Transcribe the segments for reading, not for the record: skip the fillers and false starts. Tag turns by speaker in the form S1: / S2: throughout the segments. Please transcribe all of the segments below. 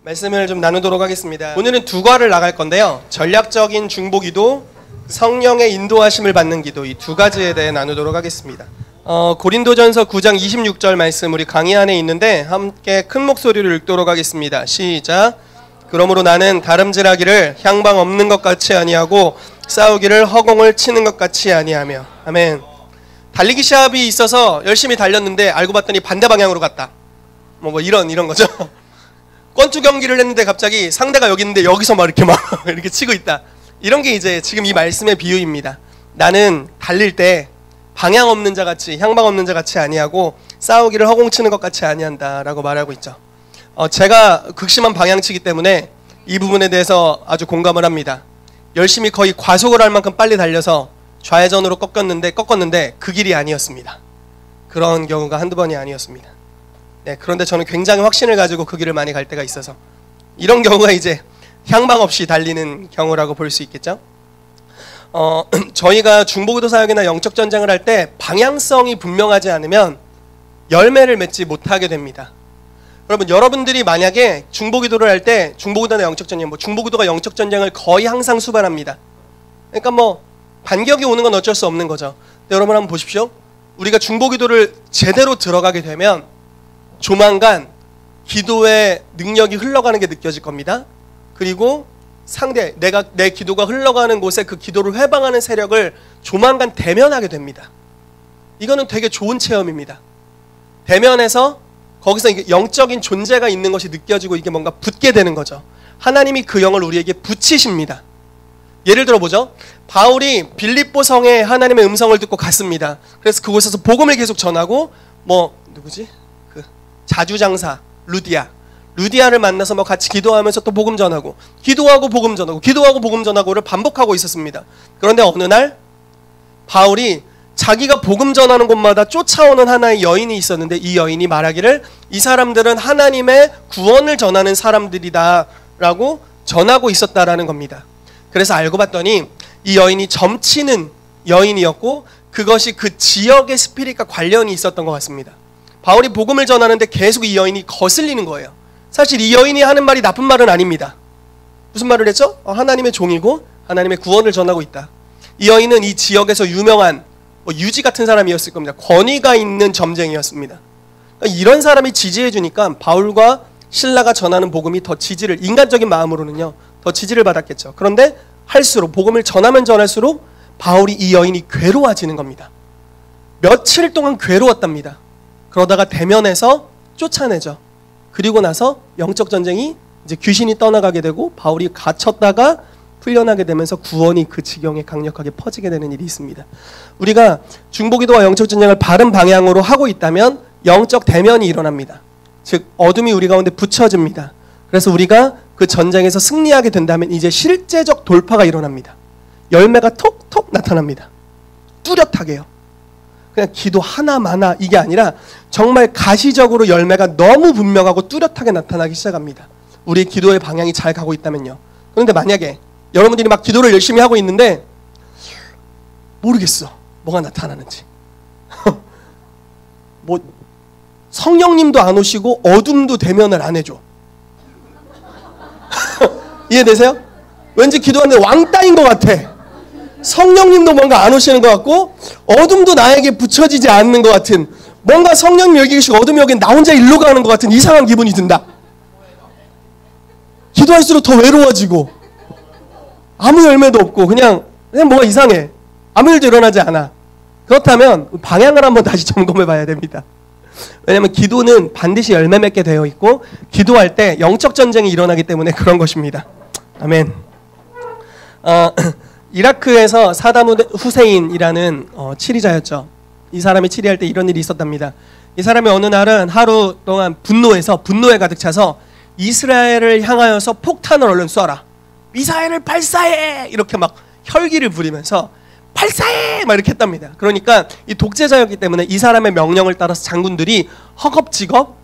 S1: 말씀을 좀 나누도록 하겠습니다. 오늘은 두 과를 나갈 건데요. 전략적인 중보기도, 성령의 인도하심을 받는 기도, 이 두 가지에 대해 나누도록 하겠습니다. 고린도전서 9장 26절 말씀 우리 강의 안에 있는데 함께 큰 목소리로 읽도록 하겠습니다. 시작. 그러므로 나는 다름질하기를 향방 없는 것 같이 아니하고 싸우기를 허공을 치는 것 같이 아니하며. 아멘. 달리기 시합이 있어서 열심히 달렸는데 알고 봤더니 반대 방향으로 갔다. 뭐 이런 거죠. 권투 경기를 했는데 갑자기 상대가 여기 있는데 여기서 막 이렇게 이렇게 치고 있다. 이런 게 이제 지금 이 말씀의 비유입니다. 나는 달릴 때 방향 없는 자 같이, 향방 없는 자 같이 아니하고 싸우기를 허공치는 것 같이 아니한다라고 말하고 있죠. 제가 극심한 방향치기 때문에 이 부분에 대해서 아주 공감을 합니다. 열심히 거의 과속을 할 만큼 빨리 달려서 좌회전으로 꺾었는데 그 길이 아니었습니다. 그런 경우가 한두 번이 아니었습니다. 네, 그런데 저는 굉장히 확신을 가지고 그 길을 많이 갈 때가 있어서 이런 경우가 이제 향방 없이 달리는 경우라고 볼 수 있겠죠. 저희가 중보기도 사역이나 영적 전쟁을 할 때 방향성이 분명하지 않으면 열매를 맺지 못하게 됩니다. 여러분들이 만약에 중보기도를 할 때 중보기도나 영적 전쟁, 중보기도가 영적 전쟁을 거의 항상 수반합니다. 그러니까 반격이 오는 건 어쩔 수 없는 거죠. 근데 여러분 한번 보십시오. 우리가 중보기도를 제대로 들어가게 되면 조만간 기도의 능력이 흘러가는 게 느껴질 겁니다. 그리고 내 기도가 흘러가는 곳에 그 기도를 회방하는 세력을 조만간 대면하게 됩니다. 이거는 되게 좋은 체험입니다. 대면해서 거기서 영적인 존재가 있는 것이 느껴지고 이게 뭔가 붙게 되는 거죠. 하나님이 그 영을 우리에게 붙이십니다. 예를 들어 보죠. 바울이 빌립보 성에 하나님의 음성을 듣고 갔습니다. 그래서 그곳에서 복음을 계속 전하고 누구지? 자주장사 루디아를 만나서 같이 기도하면서 또 복음 전하고 기도하고 복음 전하고 기도하고 복음 전하고를 반복하고 있었습니다. 그런데 어느 날 바울이 자기가 복음 전하는 곳마다 쫓아오는 하나의 여인이 있었는데 이 여인이 말하기를 이 사람들은 하나님의 구원을 전하는 사람들이다 라고 전하고 있었다라는 겁니다. 그래서 알고 봤더니 이 여인이 점치는 여인이었고 그것이 그 지역의 스피릿과 관련이 있었던 것 같습니다. 바울이 복음을 전하는데 계속 이 여인이 거슬리는 거예요. 사실 이 여인이 하는 말이 나쁜 말은 아닙니다. 무슨 말을 했죠? 하나님의 종이고 하나님의 구원을 전하고 있다. 이 여인은 이 지역에서 유명한 유지 같은 사람이었을 겁니다. 권위가 있는 점쟁이였습니다. 그러니까 이런 사람이 지지해 주니까 바울과 실라가 전하는 복음이 더 지지를, 인간적인 마음으로는요 더 지지를 받았겠죠. 그런데 할수록 복음을 전하면 전할수록 바울이 이 여인이 괴로워지는 겁니다. 며칠 동안 괴로웠답니다. 그러다가 대면해서 쫓아내죠. 그리고 나서 영적 전쟁이 이제 귀신이 떠나가게 되고 바울이 갇혔다가 풀려나게 되면서 구원이 그 지경에 강력하게 퍼지게 되는 일이 있습니다. 우리가 중보기도와 영적 전쟁을 바른 방향으로 하고 있다면 영적 대면이 일어납니다. 즉 어둠이 우리 가운데 붙여집니다. 그래서 우리가 그 전쟁에서 승리하게 된다면 이제 실제적 돌파가 일어납니다. 열매가 톡톡 나타납니다. 뚜렷하게요. 그냥 기도 하나마나 이게 아니라 정말 가시적으로 열매가 너무 분명하고 뚜렷하게 나타나기 시작합니다. 우리의 기도의 방향이 잘 가고 있다면요. 그런데 만약에 여러분들이 막 기도를 열심히 하고 있는데 모르겠어. 뭐가 나타나는지. 성령님도 안 오시고 어둠도 대면을 안 해줘. 이해되세요? 왠지 기도하는데 왕따인 것 같아. 성령님도 뭔가 안 오시는 것 같고 어둠도 나에게 붙여지지 않는 것 같은, 뭔가 성령님 여기 계시고 어둠이 여기 나 혼자 일로 가는 것 같은 이상한 기분이 든다. 기도할수록 더 외로워지고 아무 열매도 없고 그냥 뭐가 이상해. 아무 일도 일어나지 않아. 그렇다면 방향을 한번 다시 점검해 봐야 됩니다. 왜냐하면 기도는 반드시 열매 맺게 되어 있고 기도할 때 영적 전쟁이 일어나기 때문에 그런 것입니다. 아멘. 이라크에서 사담 후세인이라는 치리자였죠. 이 사람이 치리할 때 이런 일이 있었답니다. 이 사람이 어느 날은 하루 동안 분노에 가득 차서 이스라엘을 향하여서 폭탄을 얼른 쏴라. 미사일을 발사해! 이렇게 막 혈기를 부리면서 발사해! 막 이렇게 했답니다. 그러니까 이 독재자였기 때문에 이 사람의 명령을 따라서 장군들이 허겁지겁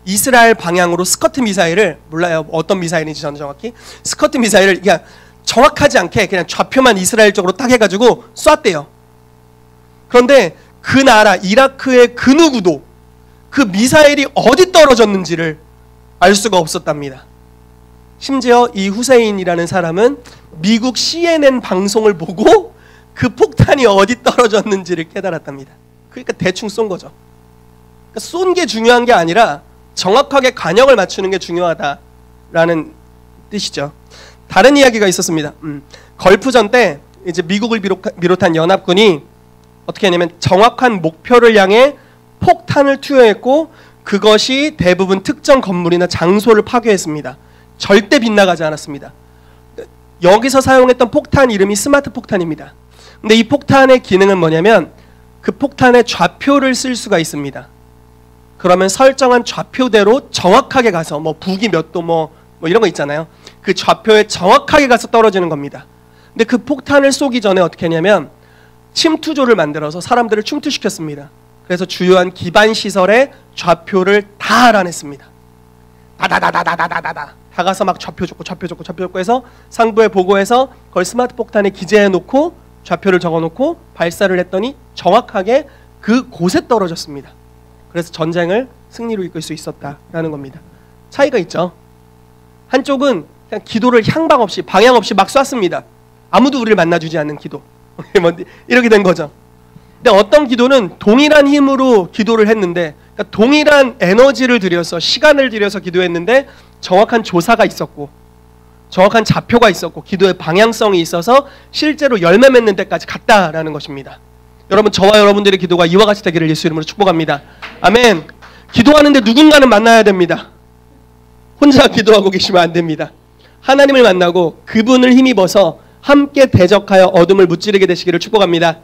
S1: 이스라엘 방향으로 스커트 미사일을, 몰라요 어떤 미사일인지 저는 정확히, 스커트 미사일을 그냥 정확하지 않게 그냥 좌표만 이스라엘 쪽으로 딱 해가지고 쐈대요. 그런데 그 나라 이라크의 그 누구도 그 미사일이 어디 떨어졌는지를 알 수가 없었답니다. 심지어 이 후세인이라는 사람은 미국 CNN 방송을 보고 그 폭탄이 어디 떨어졌는지를 깨달았답니다. 그러니까 대충 쏜 거죠. 그러니까 쏜 게 중요한 게 아니라 정확하게 간역을 맞추는 게 중요하다라는 뜻이죠. 다른 이야기가 있었습니다. 걸프전 때 이제 미국을 비롯한 연합군이 어떻게 했냐면 정확한 목표를 향해 폭탄을 투여했고 그것이 대부분 특정 건물이나 장소를 파괴했습니다. 절대 빗나가지 않았습니다. 여기서 사용했던 폭탄 이름이 스마트 폭탄입니다. 근데 이 폭탄의 기능은 뭐냐면 그 폭탄의 좌표를 쓸 수가 있습니다. 그러면 설정한 좌표대로 정확하게 가서 뭐 북이 몇 도 뭐 이런 거 있잖아요. 그 좌표에 정확하게 가서 떨어지는 겁니다. 근데 그 폭탄을 쏘기 전에 어떻게 했냐면 침투조를 만들어서 사람들을 침투시켰습니다. 그래서 주요한 기반 시설의 좌표를 다 알아냈습니다. 다다다다다다다다 다 가서 막 좌표 줬고 해서 상부에 보고해서 그걸 스마트 폭탄에 기재해 놓고 좌표를 적어 놓고 발사를 했더니 정확하게 그 곳에 떨어졌습니다. 그래서 전쟁을 승리로 이끌 수 있었다라는 겁니다. 차이가 있죠. 한쪽은 그냥 기도를 향방 없이 방향 없이 막 쐈습니다. 아무도 우리를 만나주지 않는 기도. 이렇게 된 거죠. 근데 어떤 기도는 동일한 힘으로 기도를 했는데 그러니까 동일한 에너지를 들여서 시간을 들여서 기도했는데 정확한 조사가 있었고 정확한 좌표가 있었고 기도의 방향성이 있어서 실제로 열매 맺는 데까지 갔다라는 것입니다. 여러분 저와 여러분들의 기도가 이와 같이 되기를 예수 이름으로 축복합니다. 아멘. 기도하는데 누군가는 만나야 됩니다. 혼자 기도하고 계시면 안 됩니다. 하나님을 만나고 그분을 힘입어서 함께 대적하여 어둠을 무찌르게 되시기를 축복합니다.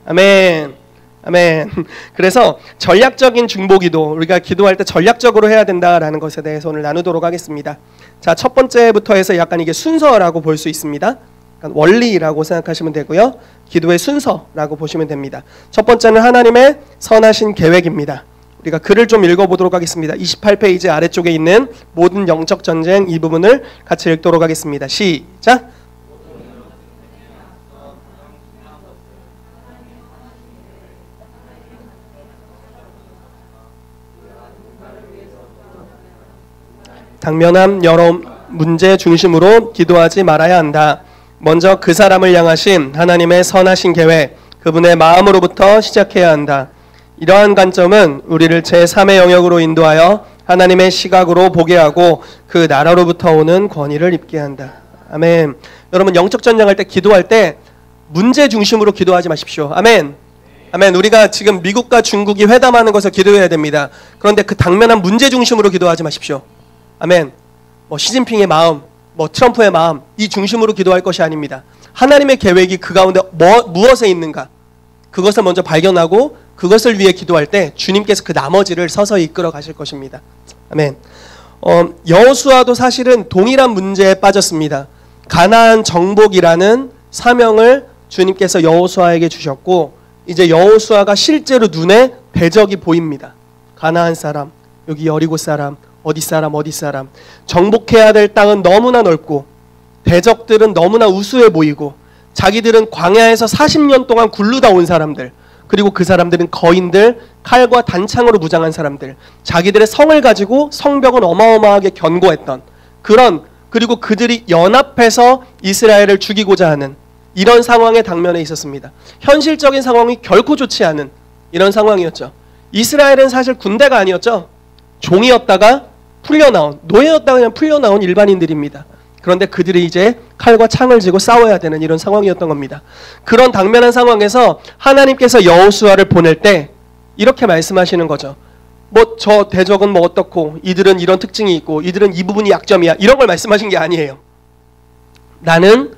S1: 아멘. 아멘. 그래서 전략적인 중보기도 우리가 기도할 때 전략적으로 해야 된다라는 것에 대해서 오늘 나누도록 하겠습니다. 자, 첫 번째부터 해서 약간 이게 순서라고 볼 수 있습니다. 원리라고 생각하시면 되고요. 기도의 순서라고 보시면 됩니다. 첫 번째는 하나님의 선하신 계획입니다. 우리가 글을 좀 읽어보도록 하겠습니다. 28페이지 아래쪽에 있는 모든 영적 전쟁 이 부분을 같이 읽도록 하겠습니다. 시작! 당면한 여러 문제 중심으로 기도하지 말아야 한다. 먼저 그 사람을 향하신 하나님의 선하신 계획, 그분의 마음으로부터 시작해야 한다. 이러한 관점은 우리를 제3의 영역으로 인도하여 하나님의 시각으로 보게 하고 그 나라로부터 오는 권위를 입게 한다. 아멘. 여러분 영적 전쟁할 때 기도할 때 문제 중심으로 기도하지 마십시오. 아멘. 아멘. 우리가 지금 미국과 중국이 회담하는 것을 기도해야 됩니다. 그런데 그 당면한 문제 중심으로 기도하지 마십시오. 아멘. 뭐 시진핑의 마음, 뭐 트럼프의 마음 이 중심으로 기도할 것이 아닙니다. 하나님의 계획이 그 가운데 무엇에 있는가 그것을 먼저 발견하고 그것을 위해 기도할 때 주님께서 그 나머지를 서서히 이끌어 가실 것입니다. 아멘. 여호수아도 사실은 동일한 문제에 빠졌습니다. 가나안 정복이라는 사명을 주님께서 여호수아에게 주셨고 이제 여호수아가 실제로 눈에 대적이 보입니다. 가나안 사람, 여기 여리고 사람, 어디 사람 정복해야 될 땅은 너무나 넓고 대적들은 너무나 우수해 보이고 자기들은 광야에서 40년 동안 굴르다 온 사람들 그리고 그 사람들은 거인들, 칼과 단창으로 무장한 사람들 자기들의 성을 가지고 성벽은 어마어마하게 견고했던 그리고 그들이 연합해서 이스라엘을 죽이고자 하는 이런 상황의 당면에 있었습니다. 현실적인 상황이 결코 좋지 않은 이런 상황이었죠. 이스라엘은 사실 군대가 아니었죠. 종이었다가 풀려나온 노예였다가 그냥 풀려나온 일반인들입니다. 그런데 그들이 이제 칼과 창을 쥐고 싸워야 되는 이런 상황이었던 겁니다. 그런 당면한 상황에서 하나님께서 여호수아를 보낼 때 이렇게 말씀하시는 거죠. 뭐 저 대적은 뭐 어떻고 이들은 이런 특징이 있고 이들은 이 부분이 약점이야 이런 걸 말씀하신 게 아니에요. 나는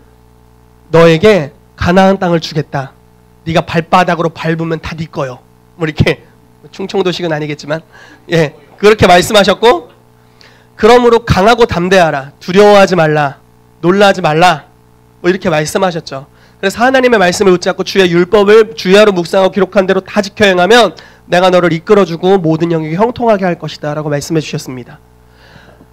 S1: 너에게 가나안 땅을 주겠다. 네가 발바닥으로 밟으면 다 네 거요. 뭐 이렇게 충청도식은 아니겠지만 예 그렇게 말씀하셨고 그러므로 강하고 담대하라. 두려워하지 말라. 놀라지 말라. 뭐 이렇게 말씀하셨죠. 그래서 하나님의 말씀을 붙잡고 주의 율법을 주야로 묵상하고 기록한 대로 다 지켜 행하면 내가 너를 이끌어주고 모든 영역이 형통하게 할 것이다 라고 말씀해 주셨습니다.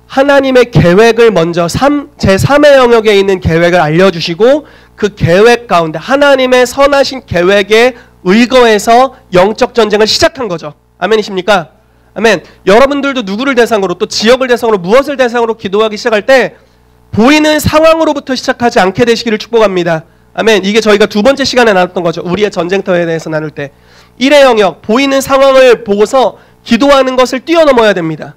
S1: 하나님의 계획을 먼저 제3의 영역에 있는 계획을 알려주시고 그 계획 가운데 하나님의 선하신 계획에 의거해서 영적 전쟁을 시작한 거죠. 아멘이십니까? 아멘. 여러분들도 누구를 대상으로 또 지역을 대상으로 무엇을 대상으로 기도하기 시작할 때 보이는 상황으로부터 시작하지 않게 되시기를 축복합니다. 아멘. 이게 저희가 두 번째 시간에 나눴던 거죠. 우리의 전쟁터에 대해서 나눌 때. 1의 영역, 보이는 상황을 보고서 기도하는 것을 뛰어넘어야 됩니다.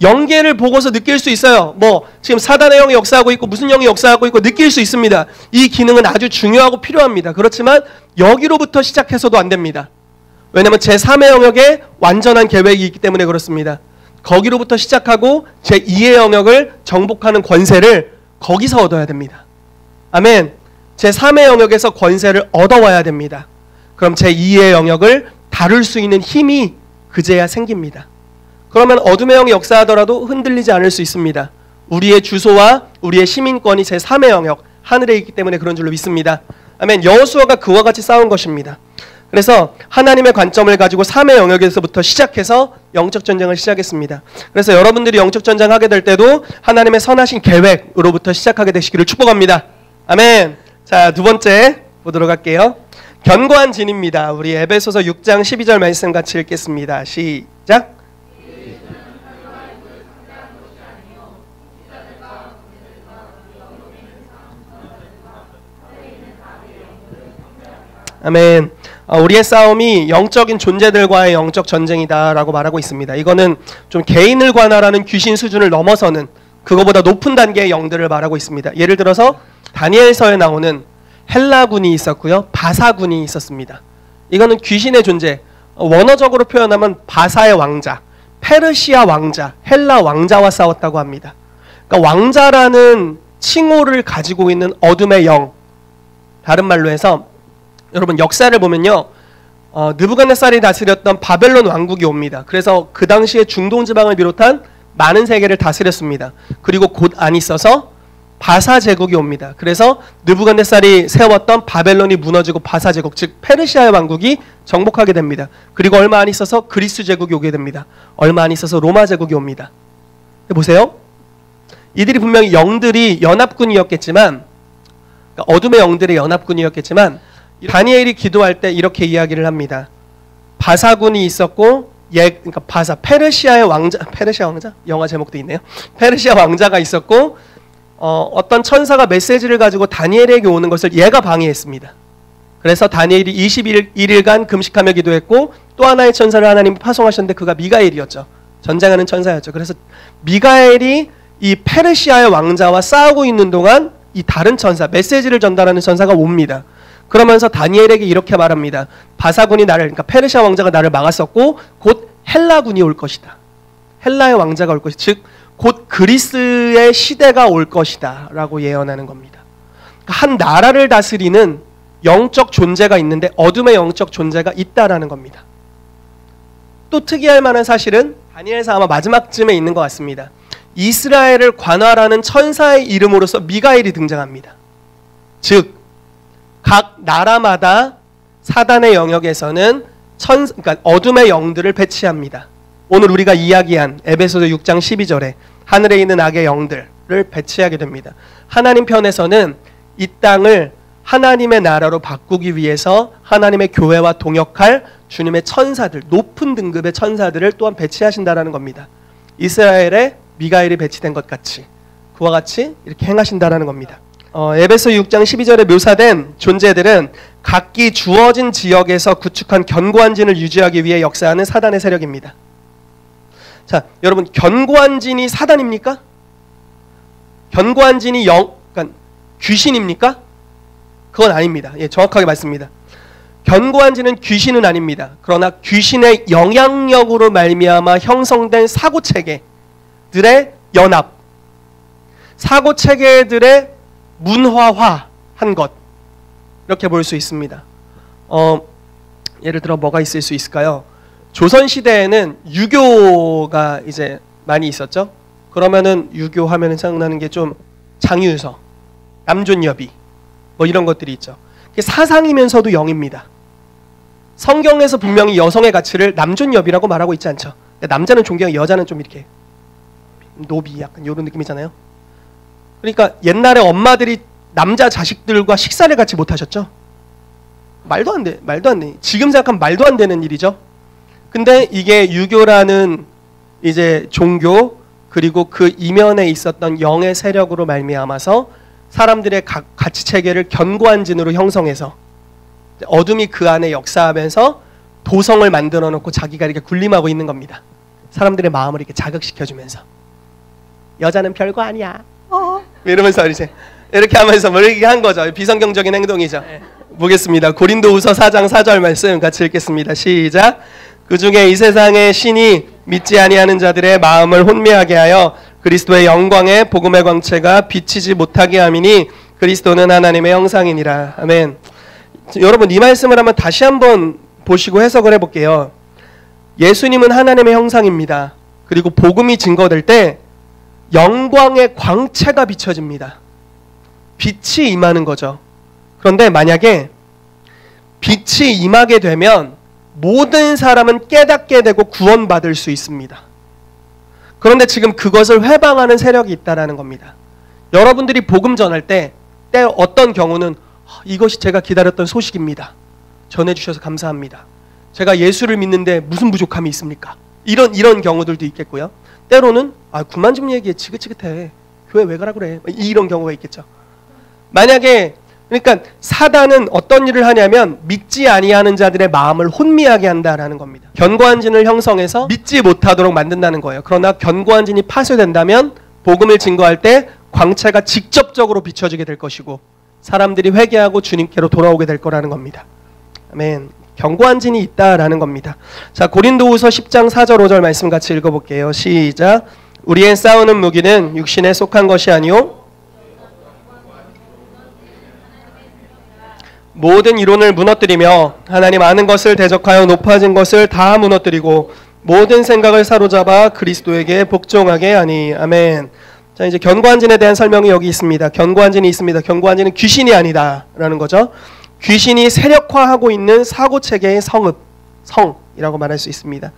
S1: 영계를 보고서 느낄 수 있어요. 뭐 지금 사단의 영이 역사하고 있고 무슨 영이 역사하고 있고 느낄 수 있습니다. 이 기능은 아주 중요하고 필요합니다. 그렇지만 여기로부터 시작해서도 안 됩니다. 왜냐하면 제3의 영역에 완전한 계획이 있기 때문에 그렇습니다. 거기로부터 시작하고 제2의 영역을 정복하는 권세를 거기서 얻어야 됩니다. 아멘. 제3의 영역에서 권세를 얻어와야 됩니다. 그럼 제2의 영역을 다룰 수 있는 힘이 그제야 생깁니다. 그러면 어둠의 영이 역사하더라도 흔들리지 않을 수 있습니다. 우리의 주소와 우리의 시민권이 제3의 영역, 하늘에 있기 때문에 그런 줄로 믿습니다. 아멘. 여호수아가 그와 같이 싸운 것입니다. 그래서 하나님의 관점을 가지고 3의 영역에서부터 시작해서 영적 전쟁을 시작했습니다. 그래서 여러분들이 영적 전쟁하게 될 때도 하나님의 선하신 계획으로부터 시작하게 되시기를 축복합니다. 아멘. 자, 두 번째 보도록 할게요. 견고한 진입니다. 우리 에베소서 6장 12절 말씀 같이 읽겠습니다. 시작. 아멘. 우리의 싸움이 영적인 존재들과의 영적 전쟁이다라고 말하고 있습니다. 이거는 좀 개인을 관할하는 귀신 수준을 넘어서는 그거보다 높은 단계의 영들을 말하고 있습니다. 예를 들어서 다니엘서에 나오는 헬라군이 있었고요. 바사군이 있었습니다. 이거는 귀신의 존재, 원어적으로 표현하면 바사의 왕자, 페르시아 왕자, 헬라 왕자와 싸웠다고 합니다. 그러니까 왕자라는 칭호를 가지고 있는 어둠의 영, 다른 말로 해서 여러분 역사를 보면요, 느부갓네살이 다스렸던 바벨론 왕국이 옵니다. 그래서 그 당시에 중동 지방을 비롯한 많은 세계를 다스렸습니다. 그리고 곧 안 있어서 바사 제국이 옵니다. 그래서 느부갓네살이 세웠던 바벨론이 무너지고 바사 제국, 즉 페르시아의 왕국이 정복하게 됩니다. 그리고 얼마 안 있어서 그리스 제국이 오게 됩니다. 얼마 안 있어서 로마 제국이 옵니다. 보세요. 이들이 분명히 영들이 연합군이었겠지만, 그러니까 어둠의 영들의 연합군이었겠지만, 다니엘이 기도할 때 이렇게 이야기를 합니다. 바사군이 있었고, 그러니까 페르시아의 왕자, 페르시아 왕자? 영화 제목도 있네요. 페르시아 왕자가 있었고, 어떤 천사가 메시지를 가지고 다니엘에게 오는 것을 얘가 방해했습니다. 그래서 다니엘이 21일간 금식하며 기도했고, 또 하나의 천사를 하나님이 파송하셨는데 그가 미가엘이었죠. 전쟁하는 천사였죠. 그래서 미가엘이 이 페르시아의 왕자와 싸우고 있는 동안 이 다른 천사, 메시지를 전달하는 천사가 옵니다. 그러면서 다니엘에게 이렇게 말합니다. 바사군이 그러니까 페르시아 왕자가 나를 막았었고 곧 헬라군이 올 것이다. 헬라의 왕자가 올 것이다. 즉 곧 그리스의 시대가 올 것이다 라고 예언하는 겁니다. 한 나라를 다스리는 영적 존재가 있는데 어둠의 영적 존재가 있다라는 겁니다. 또 특이할 만한 사실은 다니엘서 아마 마지막쯤에 있는 것 같습니다. 이스라엘을 관할하는 천사의 이름으로서 미가엘이 등장합니다. 즉 각 나라마다 사단의 영역에서는 그러니까 어둠의 영들을 배치합니다. 오늘 우리가 이야기한 에베소서 6장 12절에 하늘에 있는 악의 영들을 배치하게 됩니다. 하나님 편에서는 이 땅을 하나님의 나라로 바꾸기 위해서 하나님의 교회와 동역할 주님의 천사들, 높은 등급의 천사들을 또한 배치하신다라는 겁니다. 이스라엘에 미가엘이 배치된 것 같이, 그와 같이 이렇게 행하신다라는 겁니다. 에베소 6장 12절에 묘사된 존재들은 각기 주어진 지역에서 구축한 견고한 진을 유지하기 위해 역사하는 사단의 세력입니다. 자, 여러분, 견고한 진이 사단입니까? 견고한 진이 그러니까 귀신입니까? 그건 아닙니다. 예, 정확하게 맞습니다. 견고한 진은 귀신은 아닙니다. 그러나 귀신의 영향력으로 말미암아 형성된 사고체계들의 연합, 사고체계들의 문화화한 것, 이렇게 볼 수 있습니다. 예를 들어 뭐가 있을 수 있을까요? 조선시대에는 유교가 이제 많이 있었죠. 그러면은 유교 하면은 생각나는 게 좀 장유서, 남존여비 뭐 이런 것들이 있죠. 사상이면서도 영입니다. 성경에서 분명히 여성의 가치를 남존여비라고 말하고 있지 않죠. 남자는 존경해, 여자는 좀 이렇게 노비 약간 이런 느낌이잖아요. 그러니까 옛날에 엄마들이 남자 자식들과 식사를 같이 못 하셨죠. 말도 안 돼. 지금 생각하면 말도 안 되는 일이죠. 근데 이게 유교라는 이제 종교, 그리고 그 이면에 있었던 영의 세력으로 말미암아서 사람들의 가치 체계를 견고한 진으로 형성해서 어둠이 그 안에 역사하면서 도성을 만들어 놓고 자기가 이렇게 군림하고 있는 겁니다. 사람들의 마음을 이렇게 자극시켜주면서 여자는 별거 아니야. 이러면서 이제 이렇게 하면서 뭐 이렇게 한 거죠. 비성경적인 행동이죠. 보겠습니다. 고린도후서 4장 4절 말씀 같이 읽겠습니다. 시작. 그 중에 이 세상의 신이 믿지 아니하는 자들의 마음을 혼미하게 하여 그리스도의 영광의 복음의 광채가 비치지 못하게 함이니 그리스도는 하나님의 형상이니라. 아멘. 여러분 이 말씀을 한번 다시 한번 보시고 해석을 해볼게요. 예수님은 하나님의 형상입니다. 그리고 복음이 증거될 때 영광의 광채가 비춰집니다. 빛이 임하는 거죠. 그런데 만약에 빛이 임하게 되면 모든 사람은 깨닫게 되고 구원받을 수 있습니다. 그런데 지금 그것을 회방하는 세력이 있다는 겁니다. 여러분들이 복음 전할 때 어떤 경우는 이것이 제가 기다렸던 소식입니다. 전해주셔서 감사합니다. 제가 예수를 믿는데 무슨 부족함이 있습니까? 이런 경우들도 있겠고요. 때로는 그만 좀 얘기해. 지긋지긋해. 교회 왜 가라 그래. 이런 경우가 있겠죠. 만약에 그러니까 사단은 어떤 일을 하냐면 믿지 아니하는 자들의 마음을 혼미하게 한다라는 겁니다. 견고한 진을 형성해서 믿지 못하도록 만든다는 거예요. 그러나 견고한 진이 파쇄된다면 복음을 증거할 때 광채가 직접적으로 비춰지게 될 것이고 사람들이 회개하고 주님께로 돌아오게 될 거라는 겁니다. 아멘. 견고한 진이 있다라는 겁니다. 자, 고린도후서 10장 4절 5절 말씀 같이 읽어볼게요. 시작. 우리의 싸우는 무기는 육신에 속한 것이 아니요 모든 이론을 무너뜨리며 하나님 아는 것을 대적하여 높아진 것을 다 무너뜨리고 모든 생각을 사로잡아 그리스도에게 복종하게 하니. 아멘. 자, 이제 견고한 진에 대한 설명이 여기 있습니다. 견고한 진이 있습니다. 견고한 진은 귀신이 아니다라는 거죠. 귀신이 세력화하고 있는 사고체계의 성이라고 말할 수 있습니다.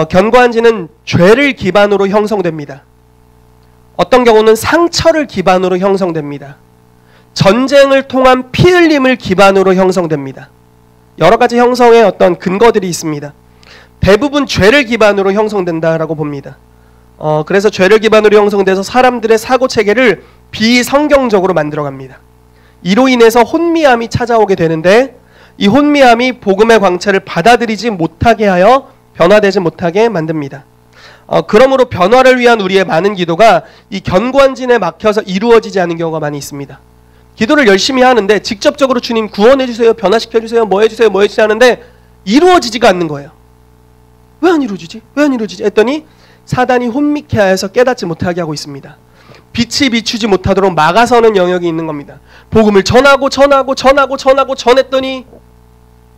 S1: 견고한 진은 죄를 기반으로 형성됩니다. 어떤 경우는 상처를 기반으로 형성됩니다. 전쟁을 통한 피 흘림을 기반으로 형성됩니다. 여러 가지 형성의 어떤 근거들이 있습니다. 대부분 죄를 기반으로 형성된다라고 봅니다. 그래서 죄를 기반으로 형성돼서 사람들의 사고체계를 비성경적으로 만들어갑니다. 이로 인해서 혼미함이 찾아오게 되는데 이 혼미함이 복음의 광채를 받아들이지 못하게 하여 변화되지 못하게 만듭니다. 그러므로 변화를 위한 우리의 많은 기도가 이 견고한 진에 막혀서 이루어지지 않는 경우가 많이 있습니다. 기도를 열심히 하는데 직접적으로 주님 구원해주세요, 변화시켜주세요, 뭐 해주세요 하는데 이루어지지가 않는 거예요. 왜 안 이루어지지? 왜 안 이루어지지? 했더니 사단이 혼미케 하여서 깨닫지 못하게 하고 있습니다. 빛이 비추지 못하도록 막아서는 영역이 있는 겁니다. 복음을 전하고 전했더니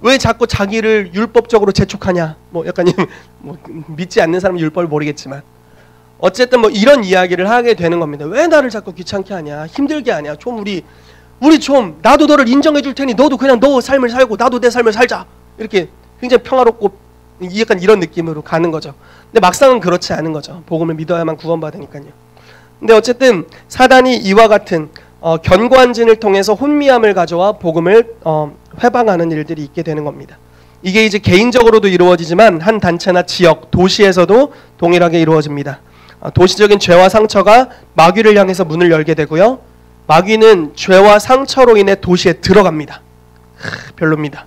S1: 왜 자꾸 자기를 율법적으로 재촉하냐? 뭐 약간 믿지 않는 사람은 율법을 모르겠지만 어쨌든 뭐 이런 이야기를 하게 되는 겁니다. 왜 나를 자꾸 귀찮게 하냐? 힘들게 하냐? 좀 우리 좀 나도 너를 인정해 줄 테니 너도 그냥 너 삶을 살고 나도 내 삶을 살자. 이렇게 굉장히 평화롭고 약간 이런 느낌으로 가는 거죠. 근데 막상은 그렇지 않은 거죠. 복음을 믿어야만 구원받으니까요. 근데 어쨌든 사단이 이와 같은 견고한 진을 통해서 혼미함을 가져와 복음을 회방하는 일들이 있게 되는 겁니다. 이게 이제 개인적으로도 이루어지지만 한 단체나 지역, 도시에서도 동일하게 이루어집니다. 도시적인 죄와 상처가 마귀를 향해서 문을 열게 되고요. 마귀는 죄와 상처로 인해 도시에 들어갑니다. 별로입니다.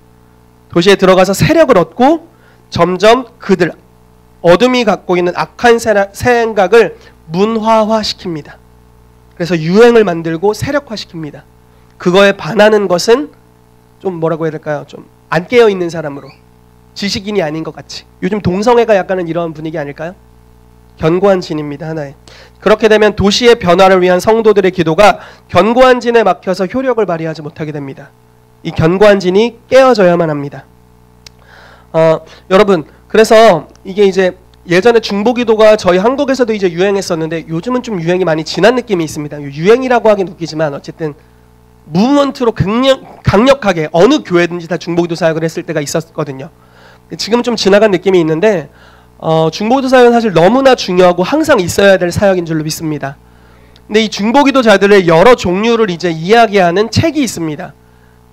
S1: 도시에 들어가서 세력을 얻고 점점 그들 어둠이 갖고 있는 악한 생각을 문화화시킵니다. 그래서 유행을 만들고 세력화시킵니다. 그거에 반하는 것은 좀 뭐라고 해야 될까요? 좀 안 깨어있는 사람으로 지식인이 아닌 것 같이. 요즘 동성애가 약간은 이런 분위기 아닐까요? 견고한 진입니다. 하나의. 그렇게 되면 도시의 변화를 위한 성도들의 기도가 견고한 진에 막혀서 효력을 발휘하지 못하게 됩니다. 이 견고한 진이 깨어져야만 합니다. 여러분, 그래서 이게 이제 예전에 중보기도가 저희 한국에서도 이제 유행했었는데 요즘은 좀 유행이 많이 지난 느낌이 있습니다. 유행이라고 하긴 웃기지만 어쨌든 무브먼트로 강력하게 어느 교회든지 다 중보기도 사역을 했을 때가 있었거든요. 지금은 좀 지나간 느낌이 있는데 중보기도 사역은 사실 너무나 중요하고 항상 있어야 될 사역인 줄로 믿습니다. 근데 이 중보기도자들의 여러 종류를 이제 이야기하는 책이 있습니다.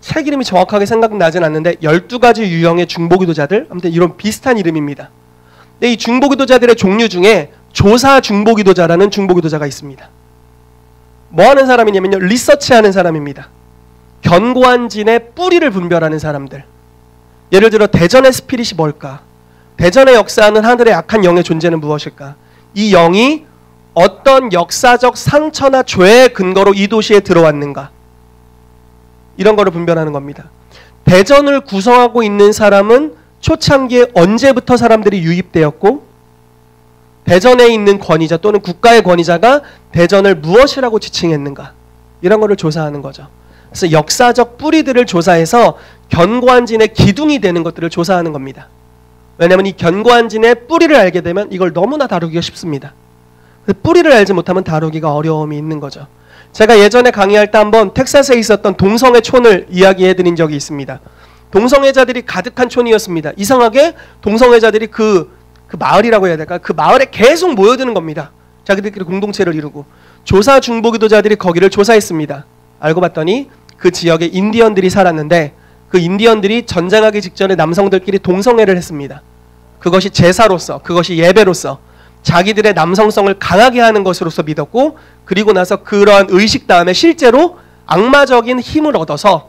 S1: 책 이름이 정확하게 생각나진 않는데 12가지 유형의 중보기도자들, 아무튼 이런 비슷한 이름입니다. 근데 이 중보기도자들의 종류 중에 조사 중보기도자라는 중보기도자가 있습니다. 뭐 하는 사람이냐면요, 리서치하는 사람입니다. 견고한 진의 뿌리를 분별하는 사람들. 예를 들어 대전의 스피릿이 뭘까? 대전의 역사하는 하늘의 악한 영의 존재는 무엇일까? 이 영이 어떤 역사적 상처나 죄의 근거로 이 도시에 들어왔는가? 이런 거를 분별하는 겁니다. 대전을 구성하고 있는 사람은 초창기에 언제부터 사람들이 유입되었고, 대전에 있는 권위자 또는 국가의 권위자가 대전을 무엇이라고 지칭했는가? 이런 거를 조사하는 거죠. 그래서 역사적 뿌리들을 조사해서 견고한 진의 기둥이 되는 것들을 조사하는 겁니다. 왜냐하면 이 견고한 진의 뿌리를 알게 되면 이걸 너무나 다루기가 쉽습니다. 뿌리를 알지 못하면 다루기가 어려움이 있는 거죠. 제가 예전에 강의할 때 한번 텍사스에 있었던 동성애 촌을 이야기해드린 적이 있습니다. 동성애자들이 가득한 촌이었습니다. 이상하게 동성애자들이 그 마을이라고 해야 될까? 그 마을에 계속 모여드는 겁니다. 자기들끼리 공동체를 이루고. 조사 중보기도자들이 거기를 조사했습니다. 알고 봤더니 그 지역에 인디언들이 살았는데 그 인디언들이 전쟁하기 직전에 남성들끼리 동성애를 했습니다. 그것이 제사로서, 그것이 예배로서 자기들의 남성성을 강하게 하는 것으로서 믿었고, 그리고 나서 그러한 의식 다음에 실제로 악마적인 힘을 얻어서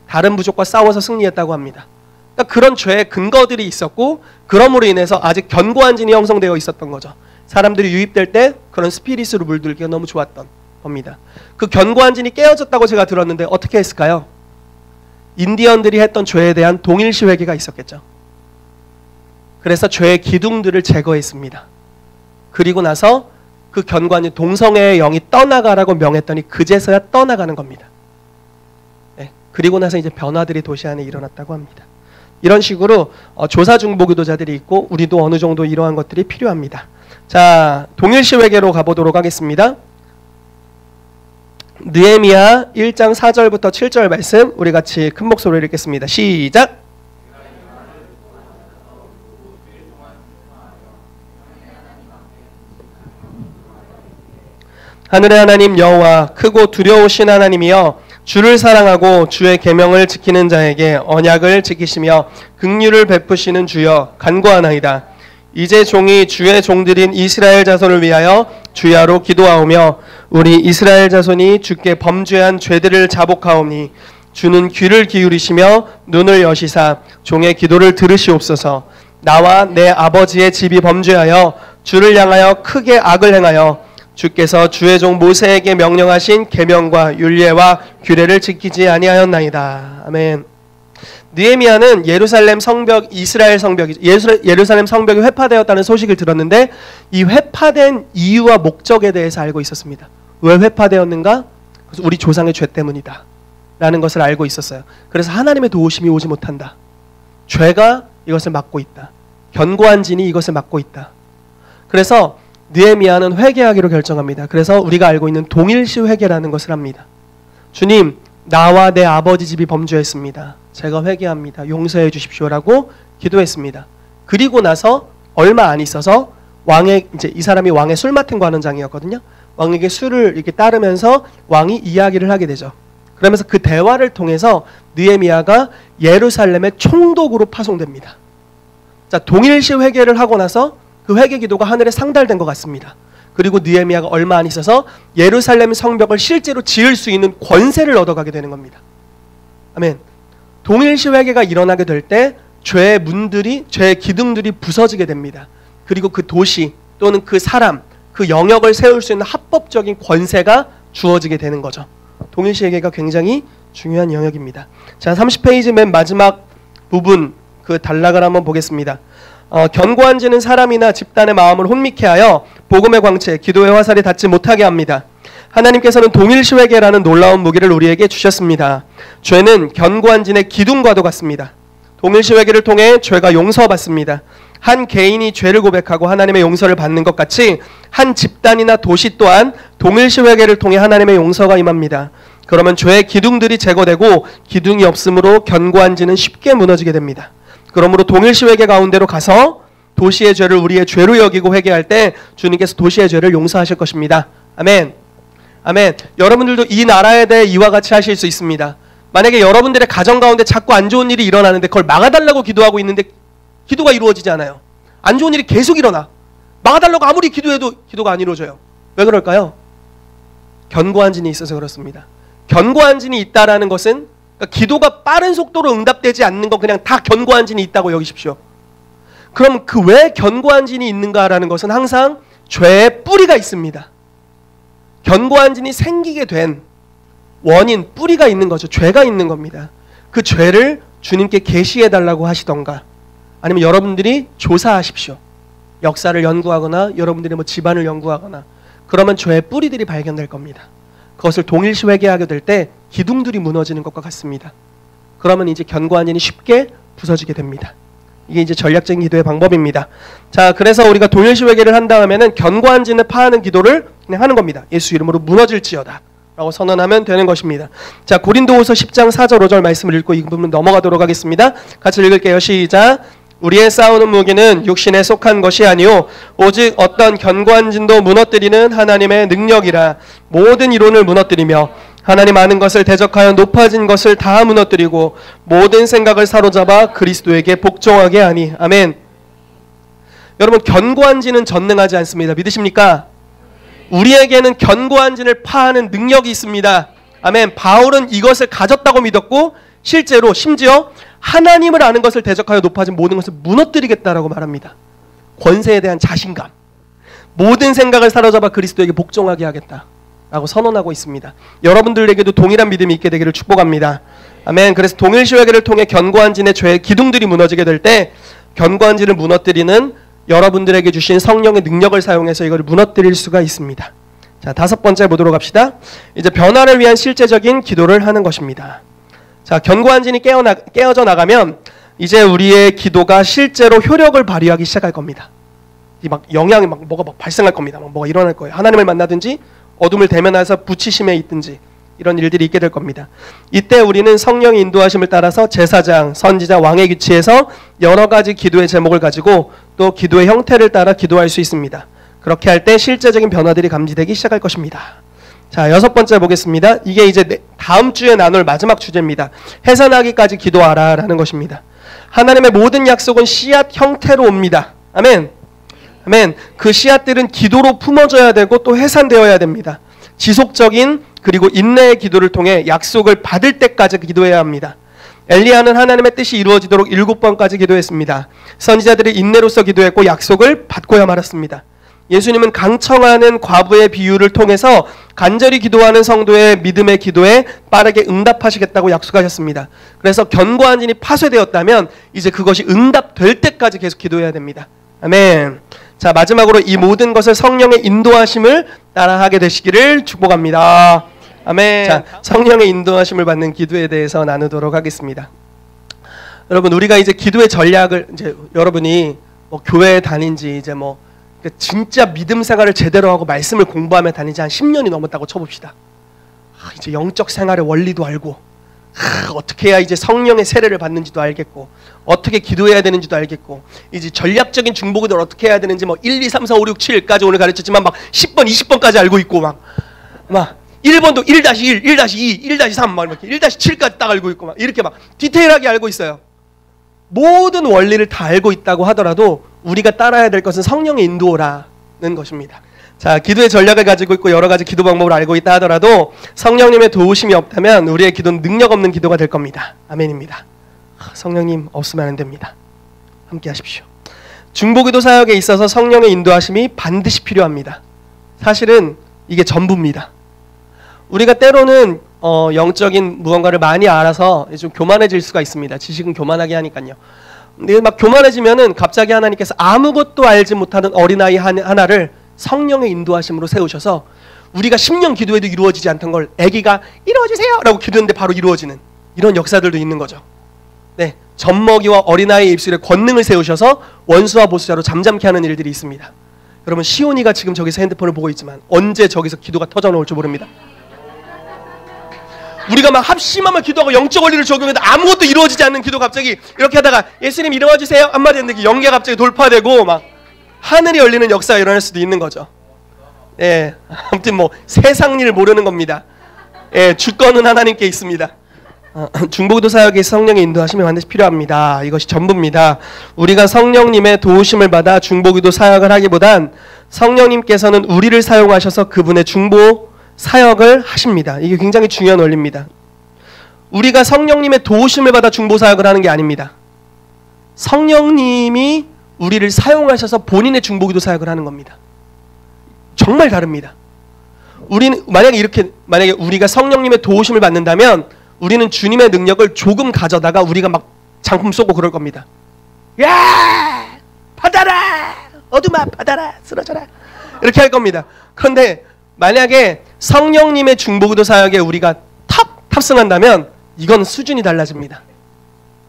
S1: 다른 부족과 싸워서 승리했다고 합니다. 그러니까 그런 죄의 근거들이 있었고, 그럼으로 인해서 아직 견고한 진이 형성되어 있었던 거죠. 사람들이 유입될 때 그런 스피릿으로 물들기가 너무 좋았던 겁니다. 그 견고한 진이 깨어졌다고 제가 들었는데 어떻게 했을까요? 인디언들이 했던 죄에 대한 동일시 회개가 있었겠죠. 그래서 죄의 기둥들을 제거했습니다. 그리고 나서 그 견고한 진, 동성애의 영이 떠나가라고 명했더니 그제서야 떠나가는 겁니다. 네. 그리고 나서 이제 변화들이 도시 안에 일어났다고 합니다. 이런 식으로 조사 중보기도자들이 있고, 우리도 어느 정도 이러한 것들이 필요합니다. 자, 동일시 회개로 가보도록 하겠습니다. 느헤미야 1장 4절부터 7절 말씀 우리 같이 큰 목소리로 읽겠습니다. 시작! 하늘의 하나님 여호와, 크고 두려우신 하나님이여, 주를 사랑하고 주의 계명을 지키는 자에게 언약을 지키시며 긍휼을 베푸시는 주여, 간구하나이다. 이제 종이 주의 종들인 이스라엘 자손을 위하여 주야로 기도하오며, 우리 이스라엘 자손이 주께 범죄한 죄들을 자복하오니 주는 귀를 기울이시며 눈을 여시사 종의 기도를 들으시옵소서. 나와 내 아버지의 집이 범죄하여 주를 향하여 크게 악을 행하여 주께서 주의 종 모세에게 명령하신 계명과 율례와 규례를 지키지 아니하였나이다. 아멘. 느헤미야는 예루살렘 성벽, 이스라엘 성벽이, 예루살렘 성벽이 회파되었다는 소식을 들었는데 이 회파된 이유와 목적에 대해서 알고 있었습니다. 왜 회파되었는가? 그래서 우리 조상의 죄 때문이다 라는 것을 알고 있었어요. 그래서 하나님의 도우심이 오지 못한다. 죄가 이것을 막고 있다. 견고한 진이 이것을 막고 있다. 그래서 느헤미야는 회개하기로 결정합니다. 그래서 우리가 알고 있는 동일시 회개라는 것을 합니다. 주님, 나와 내 아버지 집이 범죄했습니다. 제가 회개합니다. 용서해 주십시오라고 기도했습니다. 그리고 나서 얼마 안 있어서 이제 이 사람이 왕의 술 맡은 관원장이었거든요. 왕에게 술을 이렇게 따르면서 왕이 이야기를 하게 되죠. 그러면서 그 대화를 통해서 느헤미야가 예루살렘의 총독으로 파송됩니다. 자, 동일시 회개를 하고 나서 그 회개 기도가 하늘에 상달된 것 같습니다. 그리고 느헤미야가 얼마 안 있어서 예루살렘 성벽을 실제로 지을 수 있는 권세를 얻어가게 되는 겁니다. 아멘. 동일시 회개가 일어나게 될 때 죄의 문들이, 죄의 기둥들이 부서지게 됩니다. 그리고 그 도시 또는 그 사람, 그 영역을 세울 수 있는 합법적인 권세가 주어지게 되는 거죠. 동일시 회개가 굉장히 중요한 영역입니다. 자, 30페이지 맨 마지막 부분 그 단락을 한번 보겠습니다. 견고한 진은 사람이나 집단의 마음을 혼미케 하여 복음의 광채, 기도의 화살이 닿지 못하게 합니다. 하나님께서는 동일시 회개라는 놀라운 무기를 우리에게 주셨습니다. 죄는 견고한 진의 기둥과도 같습니다. 동일시 회개를 통해 죄가 용서받습니다. 한 개인이 죄를 고백하고 하나님의 용서를 받는 것 같이 한 집단이나 도시 또한 동일시 회개를 통해 하나님의 용서가 임합니다. 그러면 죄의 기둥들이 제거되고 기둥이 없으므로 견고한 진은 쉽게 무너지게 됩니다. 그러므로 동일시 회개 가운데로 가서 도시의 죄를 우리의 죄로 여기고 회개할 때 주님께서 도시의 죄를 용서하실 것입니다. 아멘. 아멘. 여러분들도 이 나라에 대해 이와 같이 하실 수 있습니다. 만약에 여러분들의 가정 가운데 자꾸 안 좋은 일이 일어나는데 그걸 막아달라고 기도하고 있는데 기도가 이루어지지 않아요. 안 좋은 일이 계속 일어나. 막아달라고 아무리 기도해도 기도가 안 이루어져요. 왜 그럴까요? 견고한 진이 있어서 그렇습니다. 견고한 진이 있다라는 것은 그러니까 기도가 빠른 속도로 응답되지 않는 거 그냥 다 견고한 진이 있다고 여기십시오. 그럼 그 왜 견고한 진이 있는가라는 것은 항상 죄의 뿌리가 있습니다. 견고한 진이 생기게 된 원인, 뿌리가 있는 거죠. 죄가 있는 겁니다. 그 죄를 주님께 계시해 달라고 하시던가 아니면 여러분들이 조사하십시오. 역사를 연구하거나 여러분들이 뭐 집안을 연구하거나 그러면 죄의 뿌리들이 발견될 겁니다. 그것을 동일시 회개하게 될 때 기둥들이 무너지는 것과 같습니다. 그러면 이제 견고한 진이 쉽게 부서지게 됩니다. 이게 이제 전략적인 기도의 방법입니다. 자, 그래서 우리가 동일시 회개를 한 다음에는 견고한 진을 파하는 기도를 그냥 하는 겁니다. 예수 이름으로 무너질지어다 라고 선언하면 되는 것입니다. 자, 고린도후서 10장 4절 5절 말씀을 읽고 이 부분 넘어가도록 하겠습니다. 같이 읽을게요. 시작. 우리의 싸우는 무기는 육신에 속한 것이 아니요 오직 어떤 견고한 진도 무너뜨리는 하나님의 능력이라. 모든 이론을 무너뜨리며 하나님 아는 것을 대적하여 높아진 것을 다 무너뜨리고 모든 생각을 사로잡아 그리스도에게 복종하게 하니. 아멘. 여러분, 견고한 진은 전능하지 않습니다. 믿으십니까? 우리에게는 견고한 진을 파하는 능력이 있습니다. 아멘. 바울은 이것을 가졌다고 믿었고 실제로 심지어 하나님을 아는 것을 대적하여 높아진 모든 것을 무너뜨리겠다라고 말합니다. 권세에 대한 자신감, 모든 생각을 사로잡아 그리스도에게 복종하게 하겠다라고 선언하고 있습니다. 여러분들에게도 동일한 믿음이 있게 되기를 축복합니다. 아멘. 그래서 동일시 회개를 통해 견고한 진의 죄의 기둥들이 무너지게 될 때 견고한 진을 무너뜨리는 여러분들에게 주신 성령의 능력을 사용해서 이걸 무너뜨릴 수가 있습니다. 자, 5번째 보도록 합시다. 이제 변화를 위한 실제적인 기도를 하는 것입니다. 자, 견고한 진이 깨어져 나가면 이제 우리의 기도가 실제로 효력을 발휘하기 시작할 겁니다. 막 영향이 뭐가 발생할 겁니다. 뭐가 일어날 거예요. 하나님을 만나든지 어둠을 대면해서 부치심에 있든지 이런 일들이 있게 될 겁니다. 이때 우리는 성령의 인도하심을 따라서 제사장, 선지자, 왕의 위치에서 여러 가지 기도의 제목을 가지고 또 기도의 형태를 따라 기도할 수 있습니다. 그렇게 할 때 실제적인 변화들이 감지되기 시작할 것입니다. 자, 6번째 보겠습니다. 이게 이제 다음 주에 나눌 마지막 주제입니다. 해산하기까지 기도하라 라는 것입니다. 하나님의 모든 약속은 씨앗 형태로 옵니다. 아멘. 아멘. 그 씨앗들은 기도로 품어져야 되고 또 해산되어야 됩니다. 지속적인 그리고 인내의 기도를 통해 약속을 받을 때까지 기도해야 합니다. 엘리야는 하나님의 뜻이 이루어지도록 7번까지 기도했습니다. 선지자들이 인내로서 기도했고 약속을 받고야 말았습니다. 예수님은 강청하는 과부의 비유를 통해서 간절히 기도하는 성도의 믿음의 기도에 빠르게 응답하시겠다고 약속하셨습니다. 그래서 견고한 진이 파쇄되었다면 이제 그것이 응답될 때까지 계속 기도해야 됩니다. 아멘. 자, 마지막으로 이 모든 것을 성령의 인도하심을 따라하게 되시기를 축복합니다. 아멘. 자, 성령의 인도하심을 받는 기도에 대해서 나누도록 하겠습니다. 여러분, 우리가 이제 기도의 전략을 이제 여러분이 뭐 교회에 다닌지 이제 뭐 진짜 믿음 생활을 제대로 하고 말씀을 공부하며 다닌 지 한 10년이 넘었다고 쳐봅시다. 이제 영적 생활의 원리도 알고 어떻게 해야 이제 성령의 세례를 받는지도 알겠고 어떻게 기도해야 되는지도 알겠고 이제 전략적인 중보기도를 어떻게 해야 되는지 뭐 1, 2, 3, 4, 5, 6, 7까지 오늘 가르쳤지만 막 10번, 20번까지 알고 있고 막 1번도 1-1, 1-2, 1-3 막 이렇게 1-7까지 딱 알고 있고 막 이렇게 막 디테일하게 알고 있어요. 모든 원리를 다 알고 있다고 하더라도 우리가 따라야 될 것은 성령의 인도라는 것입니다. 자, 기도의 전략을 가지고 있고 여러 가지 기도 방법을 알고 있다 하더라도 성령님의 도우심이 없다면 우리의 기도는 능력 없는 기도가 될 겁니다. 아멘입니다. 성령님 없으면 안 됩니다. 함께 하십시오. 중보기도 사역에 있어서 성령의 인도하심이 반드시 필요합니다. 사실은 이게 전부입니다. 우리가 때로는 영적인 무언가를 많이 알아서 좀 교만해질 수가 있습니다. 지식은 교만하게 하니까요. 근데 막 교만해지면은 갑자기 하나님께서 아무것도 알지 못하는 어린아이 하나를 성령의 인도하심으로 세우셔서 우리가 10년 기도해도 이루어지지 않던 걸 아기가 이루어주세요 라고 기도했는데 바로 이루어지는 이런 역사들도 있는 거죠. 네, 젖먹이와 어린아이의 입술에 권능을 세우셔서 원수와 보수자로 잠잠케 하는 일들이 있습니다. 여러분, 시온이가 지금 저기서 핸드폰을 보고 있지만 언제 저기서 기도가 터져나올 줄 모릅니다. 우리가 막 합심하면 기도하고 영적 원리를 적용해도 아무것도 이루어지지 않는 기도 갑자기 이렇게 하다가 예수님 이루어주세요 한마디 했는데 연계가 갑자기 돌파되고 막 하늘이 열리는 역사가 일어날 수도 있는 거죠. 아무튼 뭐 세상 일 모르는 겁니다. 주권은 하나님께 있습니다. 중보기도 사역에 성령의 인도하심이 반드시 필요합니다. 이것이 전부입니다. 우리가 성령님의 도우심을 받아 중보기도 사역을 하기보단 성령님께서는 우리를 사용하셔서 그분의 중보 사역을 하십니다. 이게 굉장히 중요한 원리입니다. 우리가 성령님의 도우심을 받아 중보 사역을 하는 게 아닙니다. 성령님이 우리를 사용하셔서 본인의 중보기도 사역을 하는 겁니다. 정말 다릅니다. 우리는 만약에 우리가 성령님의 도우심을 받는다면 우리는 주님의 능력을 조금 가져다가 우리가 막 장품 쏘고 그럴 겁니다. 야! 받아라! 어둠아 받아라! 쓰러져라! 이렇게 할 겁니다. 그런데 만약에 성령님의 중보기도 사역에 우리가 탑승한다면 이건 수준이 달라집니다.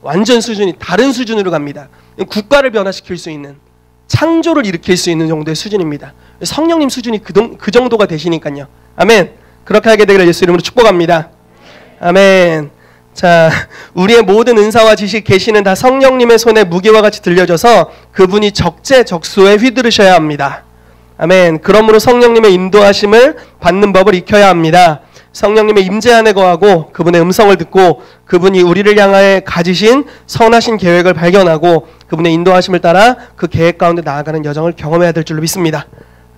S1: 완전 수준이 다른 수준으로 갑니다. 국가를 변화시킬 수 있는, 창조를 일으킬 수 있는 정도의 수준입니다. 성령님 수준이 그 정도가 되시니까요. 아멘. 그렇게 하게 되기를 예수 이름으로 축복합니다. 아멘. 자, 우리의 모든 은사와 지식, 계시는 다 성령님의 손에 무기와 같이 들려져서 그분이 적재적소에 휘두르셔야 합니다. 아멘. 그러므로 성령님의 인도하심을 받는 법을 익혀야 합니다. 성령님의 임재 안에 거하고 그분의 음성을 듣고 그분이 우리를 향하여 가지신 선하신 계획을 발견하고 그분의 인도하심을 따라 그 계획 가운데 나아가는 여정을 경험해야 될 줄로 믿습니다.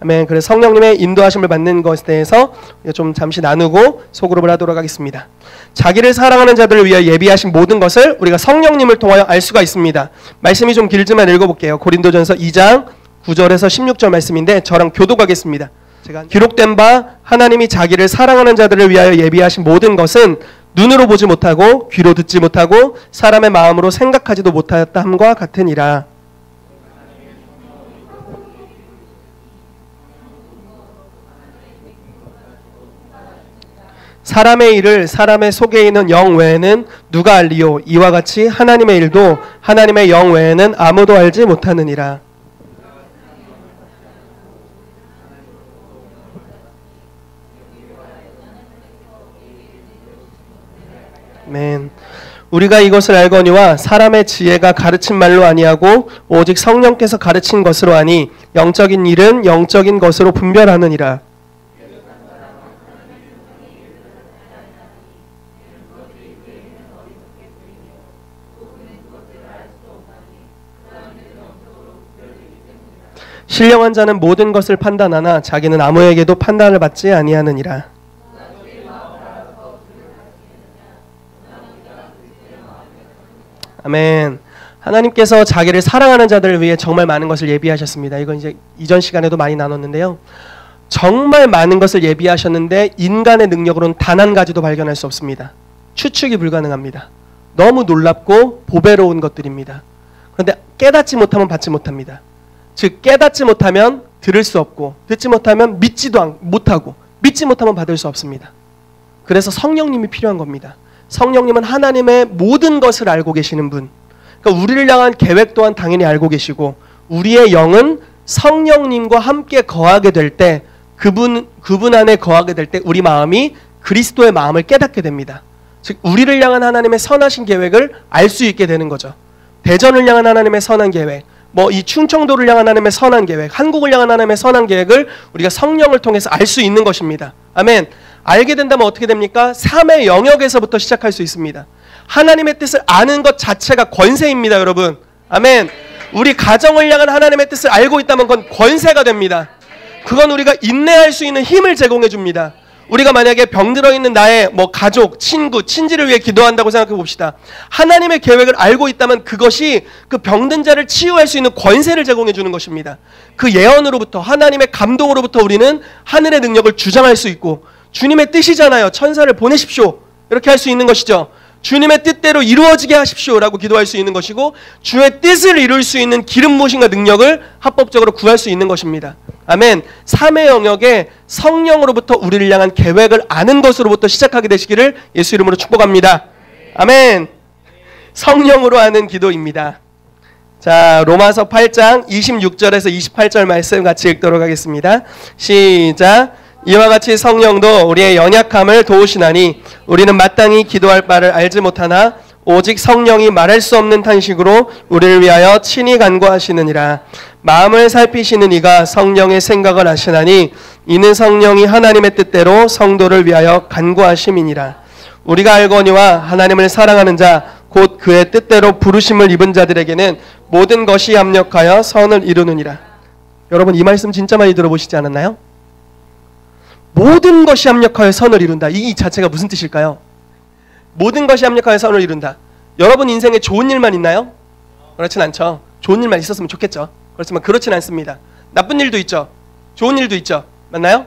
S1: 아멘. 그래서 성령님의 인도하심을 받는 것에 대해서 좀 잠시 나누고 소그룹을 하도록 하겠습니다. 자기를 사랑하는 자들을 위하여 예비하신 모든 것을 우리가 성령님을 통하여 알 수가 있습니다. 말씀이 좀 길지만 읽어볼게요. 고린도전서 2장 9절에서 16절 말씀인데 저랑 교독하겠습니다. 제가 기록된 바 하나님이 자기를 사랑하는 자들을 위하여 예비하신 모든 것은 눈으로 보지 못하고 귀로 듣지 못하고 사람의 마음으로 생각하지도 못하였다 함과 같으니라. 사람의 일을 사람의 속에 있는 영 외에는 누가 알리요? 이와 같이 하나님의 일도 하나님의 영 외에는 아무도 알지 못하느니라. 아멘. 우리가 이것을 알거니와 사람의 지혜가 가르친 말로 아니하고 오직 성령께서 가르친 것으로 하니 영적인 일은 영적인 것으로 분별하느니라. 신령한 자는 모든 것을 판단하나 자기는 아무에게도 판단을 받지 아니하느니라. 아멘. 하나님께서 자기를 사랑하는 자들을 위해 정말 많은 것을 예비하셨습니다. 이건 이제 이전 시간에도 많이 나눴는데요. 정말 많은 것을 예비하셨는데 인간의 능력으로는 단 한 가지도 발견할 수 없습니다. 추측이 불가능합니다. 너무 놀랍고 보배로운 것들입니다. 그런데 깨닫지 못하면 받지 못합니다. 즉 깨닫지 못하면 들을 수 없고 듣지 못하면 믿지도 못하고 믿지 못하면 받을 수 없습니다. 그래서 성령님이 필요한 겁니다. 성령님은 하나님의 모든 것을 알고 계시는 분. 그러니까 우리를 향한 계획 또한 당연히 알고 계시고 우리의 영은 성령님과 함께 거하게 될 때 그분 안에 거하게 될 때 우리 마음이 그리스도의 마음을 깨닫게 됩니다. 즉 우리를 향한 하나님의 선하신 계획을 알 수 있게 되는 거죠. 대전을 향한 하나님의 선한 계획, 이 충청도를 향한 하나님의 선한 계획, 한국을 향한 하나님의 선한 계획을 우리가 성령을 통해서 알 수 있는 것입니다. 아멘. 알게 된다면 어떻게 됩니까? 삶의 영역에서부터 시작할 수 있습니다. 하나님의 뜻을 아는 것 자체가 권세입니다, 여러분. 아멘. 우리 가정을 향한 하나님의 뜻을 알고 있다면 그건 권세가 됩니다. 그건 우리가 인내할 수 있는 힘을 제공해 줍니다. 우리가 만약에 병들어 있는 나의 가족, 친구, 친지를 위해 기도한다고 생각해 봅시다. 하나님의 계획을 알고 있다면 그것이 그 병든 자를 치유할 수 있는 권세를 제공해 주는 것입니다. 그 예언으로부터 하나님의 감동으로부터 우리는 하늘의 능력을 주장할 수 있고 주님의 뜻이잖아요. 천사를 보내십시오. 이렇게 할 수 있는 것이죠. 주님의 뜻대로 이루어지게 하십시오라고 기도할 수 있는 것이고 주의 뜻을 이룰 수 있는 기름 부으심과 능력을 합법적으로 구할 수 있는 것입니다. 아멘. 삶의 영역에 성령으로부터 우리를 향한 계획을 아는 것으로부터 시작하게 되시기를 예수 이름으로 축복합니다. 아멘. 성령으로 하는 기도입니다. 자, 로마서 8장 26절에서 28절 말씀 같이 읽도록 하겠습니다. 시작. 이와 같이 성령도 우리의 연약함을 도우시나니 우리는 마땅히 기도할 바를 알지 못하나 오직 성령이 말할 수 없는 탄식으로 우리를 위하여 친히 간구하시느니라. 마음을 살피시는 이가 성령의 생각을 아시나니 이는 성령이 하나님의 뜻대로 성도를 위하여 간구하심이니라. 우리가 알거니와 하나님을 사랑하는 자 곧 그의 뜻대로 부르심을 입은 자들에게는 모든 것이 합력하여 선을 이루느니라. 여러분 이 말씀 진짜 많이 들어보시지 않았나요? 모든 것이 합력하여 선을 이룬다. 이 자체가 무슨 뜻일까요? 모든 것이 합력하여 선을 이룬다. 여러분 인생에 좋은 일만 있나요? 그렇진 않죠. 좋은 일만 있었으면 좋겠죠. 그렇지만 그렇진 않습니다. 나쁜 일도 있죠. 좋은 일도 있죠. 맞나요?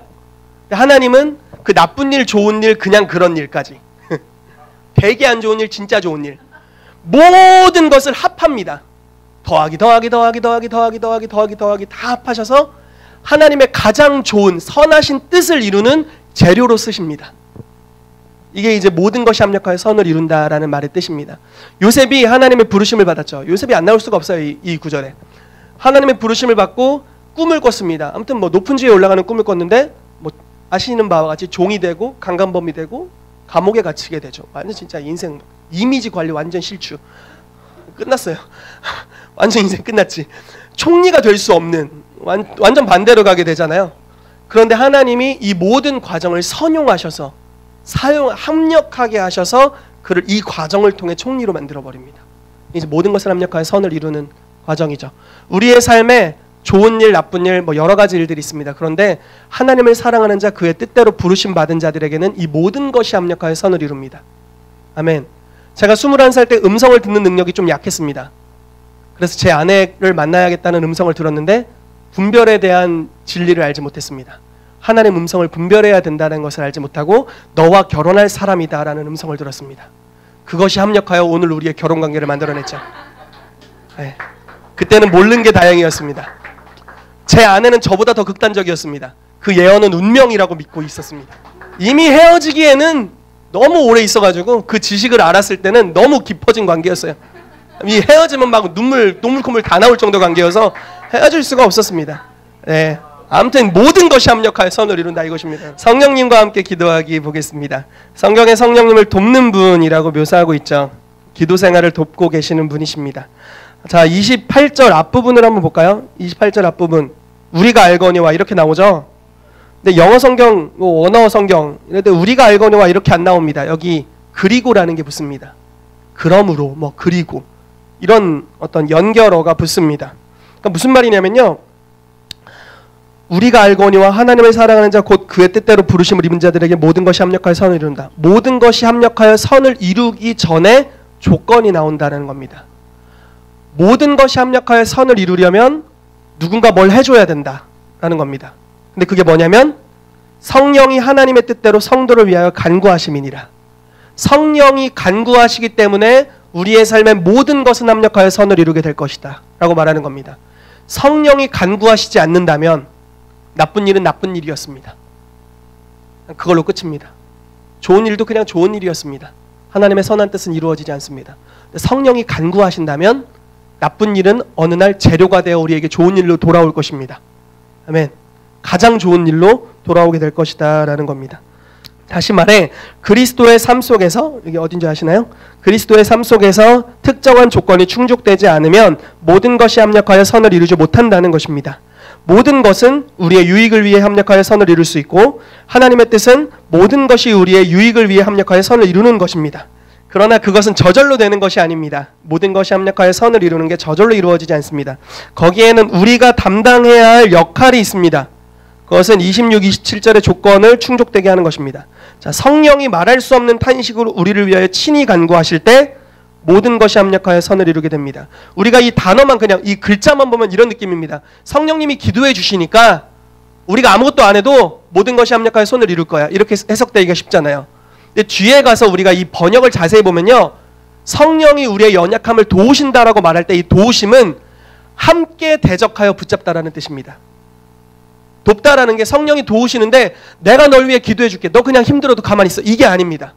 S1: 하나님은 그 나쁜 일, 좋은 일, 그냥 그런 일까지 되게 안 좋은 일, 진짜 좋은 일 모든 것을 합합니다. 더하기 다 합하셔서 하나님의 가장 좋은 선하신 뜻을 이루는 재료로 쓰십니다. 이게 이제 모든 것이 합력하여 선을 이룬다라는 말의 뜻입니다. 요셉이 하나님의 부르심을 받았죠. 요셉이 안 나올 수가 없어요. 이 구절에. 하나님의 부르심을 받고 꿈을 꿨습니다. 아무튼 뭐 높은 지에 올라가는 꿈을 꿨는데 뭐 아시는 바와 같이 종이 되고 강간범이 되고 감옥에 갇히게 되죠. 완전 진짜 인생 이미지 관리 완전 실추. 끝났어요. 완전 인생 끝났지. 총리가 될 수 없는 완전 반대로 가게 되잖아요. 그런데 하나님이 이 모든 과정을 선용하셔서 합력하게 하셔서 그를 이 과정을 통해 총리로 만들어 버립니다. 이제 모든 것을 합력하여 선을 이루는 과정이죠. 우리의 삶에 좋은 일, 나쁜 일, 뭐 여러 가지 일들이 있습니다. 그런데 하나님을 사랑하는 자, 그의 뜻대로 부르심 받은 자들에게는 이 모든 것이 합력하여 선을 이룹니다. 아멘. 제가 21살 때 음성을 듣는 능력이 좀 약했습니다. 그래서 제 아내를 만나야겠다는 음성을 들었는데 분별에 대한 진리를 알지 못했습니다. 하나님의 음성을 분별해야 된다는 것을 알지 못하고 너와 결혼할 사람이다라는 음성을 들었습니다. 그것이 합력하여 오늘 우리의 결혼관계를 만들어냈죠. 네. 그때는 모르는 게 다행이었습니다. 제 아내는 저보다 더 극단적이었습니다. 그 예언은 운명이라고 믿고 있었습니다. 이미 헤어지기에는 너무 오래 있어가지고 그 지식을 알았을 때는 너무 깊어진 관계였어요. 이 헤어지면 막 눈물 콧물 다 나올 정도 관계여서 헤어질 수가 없었습니다. 네. 아무튼 모든 것이 합력하여 선을 이룬다 이것입니다. 성령님과 함께 기도하기 보겠습니다. 성경에 성령님을 돕는 분이라고 묘사하고 있죠. 기도 생활을 돕고 계시는 분이십니다. 자, 28절 앞부분을 한번 볼까요? 28절 앞부분. 우리가 알거니와 이렇게 나오죠. 근데 영어 성경, 원어 성경 이럴 때 우리가 알거니와 이렇게 안 나옵니다. 여기 그리고라는 게 붙습니다. 그러므로, 뭐 그리고 이런 어떤 연결어가 붙습니다. 그러니까 무슨 말이냐면요. 우리가 알거니와 하나님을 사랑하는 자 곧 그의 뜻대로 부르심을 입은 자들에게 모든 것이 합력하여 선을 이룬다. 모든 것이 합력하여 선을 이루기 전에 조건이 나온다는 겁니다. 모든 것이 합력하여 선을 이루려면 누군가 뭘 해줘야 된다라는 겁니다. 근데 그게 뭐냐면 성령이 하나님의 뜻대로 성도를 위하여 간구하심이니라. 성령이 간구하시기 때문에 우리의 삶의 모든 것은 합력하여 선을 이루게 될 것이다 라고 말하는 겁니다. 성령이 간구하시지 않는다면 나쁜 일은 나쁜 일이었습니다. 그걸로 끝입니다. 좋은 일도 그냥 좋은 일이었습니다. 하나님의 선한 뜻은 이루어지지 않습니다. 성령이 간구하신다면 나쁜 일은 어느 날 재료가 되어 우리에게 좋은 일로 돌아올 것입니다. 아멘. 가장 좋은 일로 돌아오게 될 것이다 라는 겁니다. 다시 말해 그리스도의 삶 속에서, 이게 어딘지 아시나요? 그리스도의 삶 속에서 특정한 조건이 충족되지 않으면 모든 것이 합력하여 선을 이루지 못한다는 것입니다. 모든 것은 우리의 유익을 위해 합력하여 선을 이룰 수 있고 하나님의 뜻은 모든 것이 우리의 유익을 위해 합력하여 선을 이루는 것입니다. 그러나 그것은 저절로 되는 것이 아닙니다. 모든 것이 합력하여 선을 이루는 게 저절로 이루어지지 않습니다. 거기에는 우리가 담당해야 할 역할이 있습니다. 그것은 26, 27절의 조건을 충족되게 하는 것입니다. 자, 성령이 말할 수 없는 탄식으로 우리를 위하여 친히 간구하실 때 모든 것이 합력하여 선을 이루게 됩니다. 우리가 이 단어만 그냥 이 글자만 보면 이런 느낌입니다. 성령님이 기도해 주시니까 우리가 아무것도 안 해도 모든 것이 합력하여 선을 이룰 거야. 이렇게 해석되기가 쉽잖아요. 근데 뒤에 가서 우리가 이 번역을 자세히 보면요. 성령이 우리의 연약함을 도우신다라고 말할 때 이 도우심은 함께 대적하여 붙잡다라는 뜻입니다. 돕다라는 게 성령이 도우시는데 내가 널 위해 기도해 줄게. 너 그냥 힘들어도 가만히 있어. 이게 아닙니다.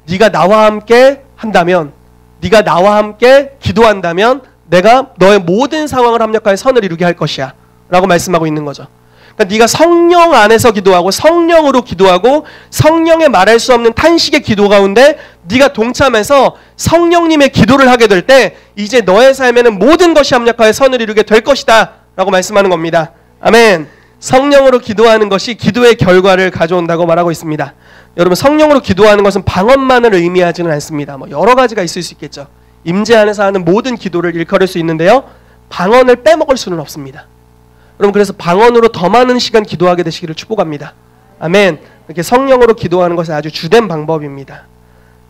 S1: 네가 나와 함께 한다면, 네가 나와 함께 기도한다면 내가 너의 모든 상황을 합력하여 선을 이루게 할 것이야 라고 말씀하고 있는 거죠. 그러니까 네가 성령 안에서 기도하고 성령으로 기도하고 성령의 말할 수 없는 탄식의 기도 가운데 네가 동참해서 성령님의 기도를 하게 될 때 이제 너의 삶에는 모든 것이 합력하여 선을 이루게 될 것이다 라고 말씀하는 겁니다. 아멘. 성령으로 기도하는 것이 기도의 결과를 가져온다고 말하고 있습니다. 여러분 성령으로 기도하는 것은 방언만을 의미하지는 않습니다. 뭐 여러 가지가 있을 수 있겠죠. 임재 안에서 하는 모든 기도를 일컬을 수 있는데요. 방언을 빼먹을 수는 없습니다. 여러분 그래서 방언으로 더 많은 시간 기도하게 되시기를 축복합니다. 아멘. 이렇게 성령으로 기도하는 것은 아주 주된 방법입니다.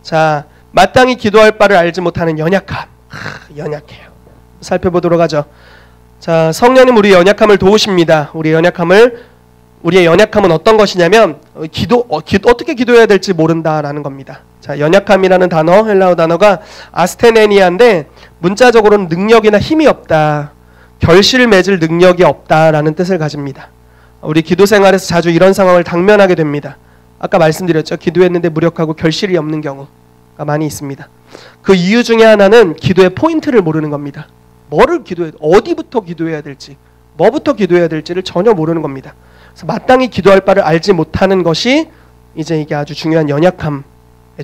S1: 자, 마땅히 기도할 바를 알지 못하는 연약함. 연약해요. 살펴보도록 하죠. 자, 성령님 우리의 연약함을 도우십니다. 우리의 연약함은 어떤 것이냐면 어떻게 기도해야 될지 모른다라는 겁니다. 자, 연약함이라는 단어, 헬라어 단어가 아스테네니아인데 문자적으로는 능력이나 힘이 없다, 결실을 맺을 능력이 없다라는 뜻을 가집니다. 우리 기도 생활에서 자주 이런 상황을 당면하게 됩니다. 아까 말씀드렸죠. 기도했는데 무력하고 결실이 없는 경우가 많이 있습니다. 그 이유 중에 하나는 기도의 포인트를 모르는 겁니다. 뭐를 기도해야, 어디부터 기도해야 될지, 뭐부터 기도해야 될지를 전혀 모르는 겁니다. 그래서 마땅히 기도할 바를 알지 못하는 것이 이제 이게 아주 중요한 연약함의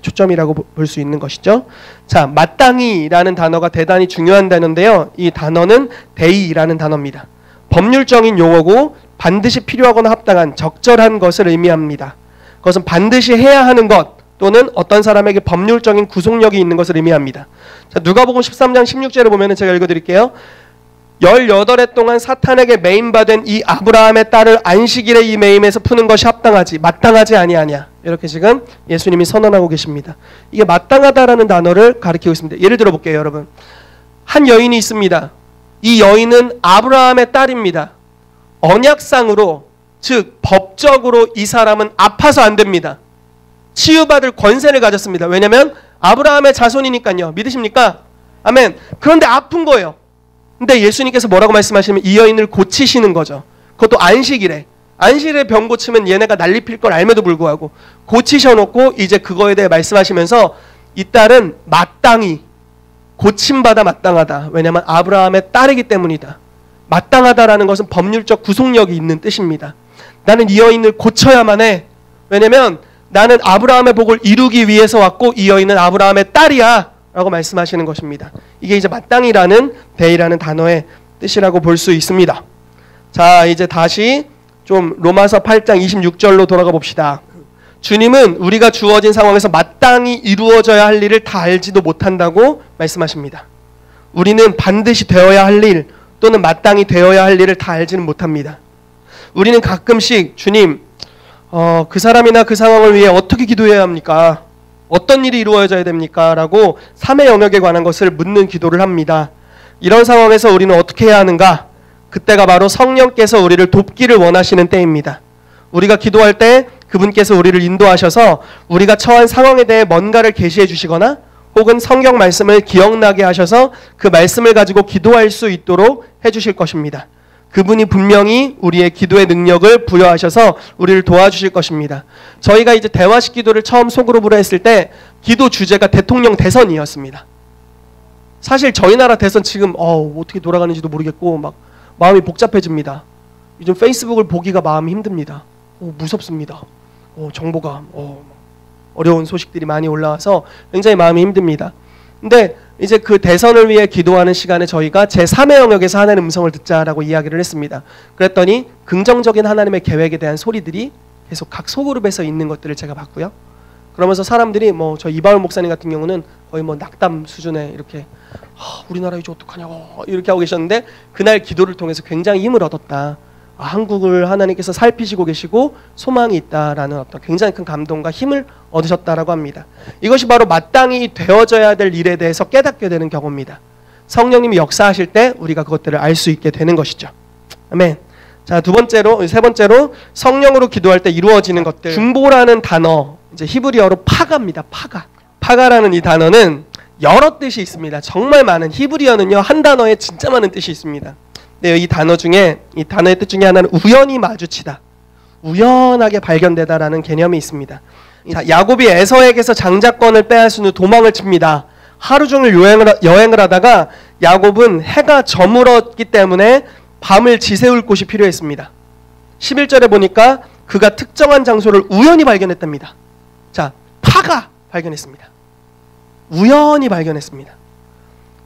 S1: 초점이라고 볼 수 있는 것이죠. 자, 마땅히라는 단어가 대단히 중요한 단어인데요. 이 단어는 데이라는 단어입니다. 법률적인 용어고 반드시 필요하거나 합당한 적절한 것을 의미합니다. 그것은 반드시 해야 하는 것 또는 어떤 사람에게 법률적인 구속력이 있는 것을 의미합니다. 자, 누가복음 13장 16절을 보면 제가 읽어드릴게요. 18해 동안 사탄에게 매임받은 이 아브라함의 딸을 안식일에 이 매임에서 푸는 것이 합당하지 마땅하지 아니하냐. 이렇게 지금 예수님이 선언하고 계십니다. 이게 마땅하다라는 단어를 가리키고 있습니다. 예를 들어 볼게요, 여러분. 한 여인이 있습니다. 이 여인은 아브라함의 딸입니다. 언약상으로, 즉 법적으로 이 사람은 아파서 안 됩니다. 치유받을 권세를 가졌습니다. 왜냐하면 아브라함의 자손이니까요. 믿으십니까? 아멘. 그런데 아픈 거예요. 근데 예수님께서 뭐라고 말씀하시면 이 여인을 고치시는 거죠. 그것도 안식일에 병 고치면 얘네가 난리 필 걸 알면도 불구하고 고치셔놓고 이제 그거에 대해 말씀하시면서 이 딸은 마땅히 고침받아 마땅하다. 왜냐하면 아브라함의 딸이기 때문이다. 마땅하다라는 것은 법률적 구속력이 있는 뜻입니다. 나는 이 여인을 고쳐야만 해. 왜냐하면 나는 아브라함의 복을 이루기 위해서 왔고 이 여인은 아브라함의 딸이야 라고 말씀하시는 것입니다. 이게 이제 마땅이라는 데이라는 단어의 뜻이라고 볼 수 있습니다. 자, 이제 다시 좀 로마서 8장 26절로 돌아가 봅시다. 주님은 우리가 주어진 상황에서 마땅히 이루어져야 할 일을 다 알지도 못한다고 말씀하십니다. 우리는 반드시 되어야 할 일 또는 마땅히 되어야 할 일을 다 알지는 못합니다. 우리는 가끔씩 주님, 그 사람이나 그 상황을 위해 어떻게 기도해야 합니까? 어떤 일이 이루어져야 됩니까? 라고 삶의 영역에 관한 것을 묻는 기도를 합니다. 이런 상황에서 우리는 어떻게 해야 하는가? 그때가 바로 성령께서 우리를 돕기를 원하시는 때입니다. 우리가 기도할 때 그분께서 우리를 인도하셔서 우리가 처한 상황에 대해 뭔가를 계시해 주시거나 혹은 성경 말씀을 기억나게 하셔서 그 말씀을 가지고 기도할 수 있도록 해주실 것입니다. 그분이 분명히 우리의 기도의 능력을 부여하셔서 우리를 도와주실 것입니다. 저희가 이제 대화식 기도를 처음 소그룹으로 했을 때 기도 주제가 대통령 대선이었습니다. 사실 저희 나라 대선 지금 어떻게 돌아가는지도 모르겠고 막 마음이 복잡해집니다. 요즘 페이스북을 보기가 마음이 힘듭니다. 무섭습니다. 정보가 어려운 소식들이 많이 올라와서 굉장히 마음이 힘듭니다. 근데 이제 그 대선을 위해 기도하는 시간에 저희가 제3의 영역에서 하나님의 음성을 듣자라고 이야기를 했습니다. 그랬더니 긍정적인 하나님의 계획에 대한 소리들이 계속 각 소그룹에서 있는 것들을 제가 봤고요. 그러면서 사람들이 저 이바울 목사님 같은 경우는 거의 낙담 수준에 이렇게 우리나라 이제 어떡하냐고 이렇게 하고 계셨는데 그날 기도를 통해서 굉장히 힘을 얻었다. 한국을 하나님께서 살피시고 계시고 소망이 있다라는 어떤 굉장히 큰 감동과 힘을 얻으셨다라고 합니다. 이것이 바로 마땅히 되어져야 될 일에 대해서 깨닫게 되는 경우입니다. 성령님이 역사하실 때 우리가 그것들을 알 수 있게 되는 것이죠. 아멘. 자, 세 번째로 성령으로 기도할 때 이루어지는 것들. 중보라는 단어, 이제 히브리어로 파가입니다. 파가라는 이 단어는 여러 뜻이 있습니다. 정말 많은, 히브리어는요 한 단어에 진짜 많은 뜻이 있습니다. 네, 이 단어의 뜻 중에 하나는 우연히 마주치다, 우연하게 발견되다라는 개념이 있습니다. 자, 야곱이 에서에게서 장자권을 빼앗은 후 도망을 칩니다. 하루 종일 여행을 하다가 야곱은 해가 저물었기 때문에 밤을 지새울 곳이 필요했습니다. 11절에 보니까 그가 특정한 장소를 우연히 발견했답니다. 자, 파가 발견했습니다. 우연히 발견했습니다.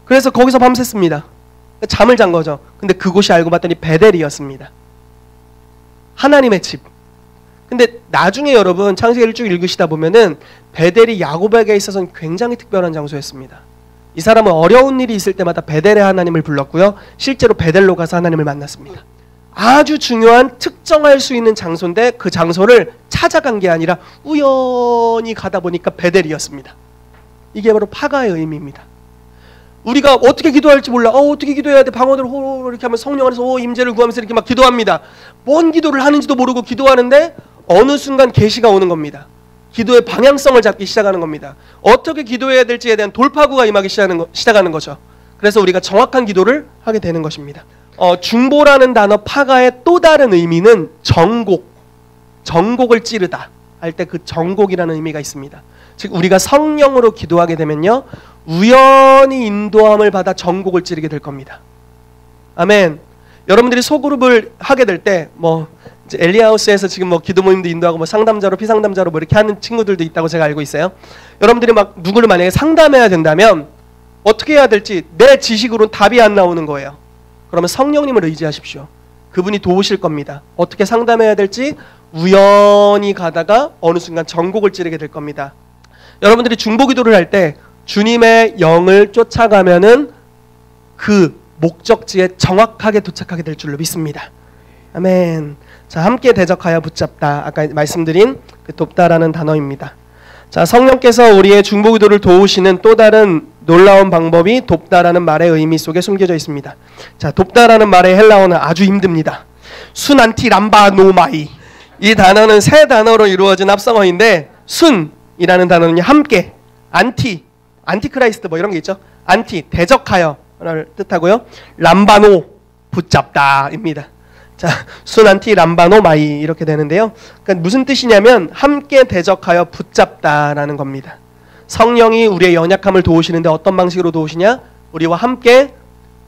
S1: 그래서 거기서 밤샜습니다. 잠을 잔 거죠. 근데 그곳이 알고 봤더니 베델이었습니다. 하나님의 집. 근데 나중에 여러분 창세기를 쭉 읽으시다 보면은 베델이 야곱에게 있어서는 굉장히 특별한 장소였습니다. 이 사람은 어려운 일이 있을 때마다 베델의 하나님을 불렀고요. 실제로 베델로 가서 하나님을 만났습니다. 아주 중요한 특정할 수 있는 장소인데 그 장소를 찾아간 게 아니라 우연히 가다 보니까 베델이었습니다. 이게 바로 파가의 의미입니다. 우리가 어떻게 기도할지 몰라. 어떻게 기도해야 돼? 방언으로 호 이렇게 하면 성령 안에서 임재를 구하면서 이렇게 막 기도합니다. 뭔 기도를 하는지도 모르고 기도하는데 어느 순간 계시가 오는 겁니다. 기도의 방향성을 잡기 시작하는 겁니다. 어떻게 기도해야 될지에 대한 돌파구가 임하기 시작하는 거죠. 그래서 우리가 정확한 기도를 하게 되는 것입니다. 중보라는 단어 파가의 또 다른 의미는 정곡을 찌르다 할 때 그 정곡이라는 의미가 있습니다. 즉 우리가 성령으로 기도하게 되면요, 우연히 인도함을 받아 정곡을 찌르게 될 겁니다. 아멘. 여러분들이 소그룹을 하게 될 때 이제 엘리하우스에서 지금 기도 모임도 인도하고 상담자로 피상담자로 이렇게 하는 친구들도 있다고 제가 알고 있어요. 여러분들이 누구를 만약에 상담해야 된다면 어떻게 해야 될지 내 지식으로는 답이 안 나오는 거예요. 그러면 성령님을 의지하십시오. 그분이 도우실 겁니다. 어떻게 상담해야 될지 우연히 가다가 어느 순간 정곡을 찌르게 될 겁니다. 여러분들이 중보기도를 할 때 주님의 영을 쫓아가면은 그 목적지에 정확하게 도착하게 될 줄로 믿습니다. 아멘. 자, 함께 대적하여 붙잡다. 아까 말씀드린 그 돕다라는 단어입니다. 자, 성령께서 우리의 중보기도를 도우시는 또 다른 놀라운 방법이 돕다라는 말의 의미 속에 숨겨져 있습니다. 자, 돕다라는 말의 헬라어는 아주 힘듭니다. 순안티 람바노마이. 이 단어는 세 단어로 이루어진 합성어인데 순이라는 단어는 함께, 안티크라이스트 이런 게 있죠. 안티, 대적하여를 뜻하고요. 람바노, 붙잡다입니다. 자, 순안티 람바노 마이 이렇게 되는데요. 그러니까 무슨 뜻이냐면 함께 대적하여 붙잡다라는 겁니다. 성령이 우리의 연약함을 도우시는데 어떤 방식으로 도우시냐? 우리와 함께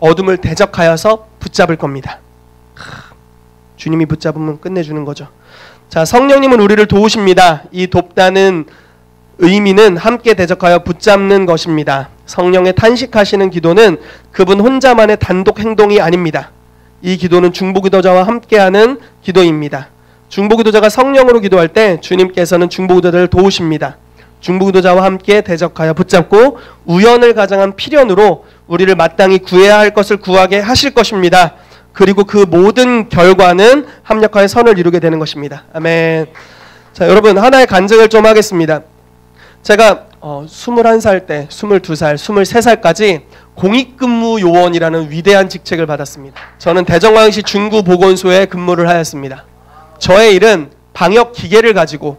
S1: 어둠을 대적하여서 붙잡을 겁니다. 주님이 붙잡으면 끝내주는 거죠. 자, 성령님은 우리를 도우십니다. 이 돕다는 의미는 함께 대적하여 붙잡는 것입니다. 성령의 탄식하시는 기도는 그분 혼자만의 단독 행동이 아닙니다. 이 기도는 중보기도자와 함께하는 기도입니다. 중보기도자가 성령으로 기도할 때 주님께서는 중보기도자를 도우십니다. 중보기도자와 함께 대적하여 붙잡고 우연을 가장한 필연으로 우리를 마땅히 구해야 할 것을 구하게 하실 것입니다. 그리고 그 모든 결과는 합력하여 선을 이루게 되는 것입니다. 아멘. 자, 여러분 하나의 간증을 좀 하겠습니다. 제가 21살 때, 22살, 23살까지 공익근무 요원이라는 위대한 직책을 받았습니다. 저는 대전광역시 중구보건소에 근무를 하였습니다. 저의 일은 방역 기계를 가지고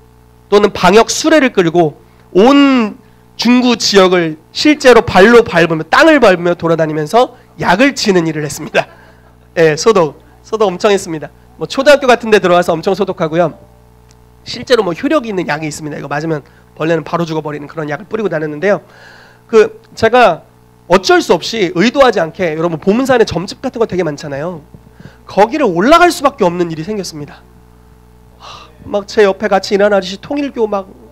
S1: 또는 방역 수레를 끌고 온 중구 지역을 실제로 발로 밟으며 땅을 밟으며 돌아다니면서 약을 치는 일을 했습니다. 예, 소독 엄청 했습니다. 초등학교 같은 데 들어와서 엄청 소독하고요. 실제로 효력이 있는 약이 있습니다. 이거 맞으면 벌레는 바로 죽어버리는 그런 약을 뿌리고 다녔는데요. 제가 어쩔 수 없이 의도하지 않게, 여러분 보문산에 점집 같은 거 되게 많잖아요. 거기를 올라갈 수밖에 없는 일이 생겼습니다. 막 제 옆에 같이 일하는 아저씨 통일교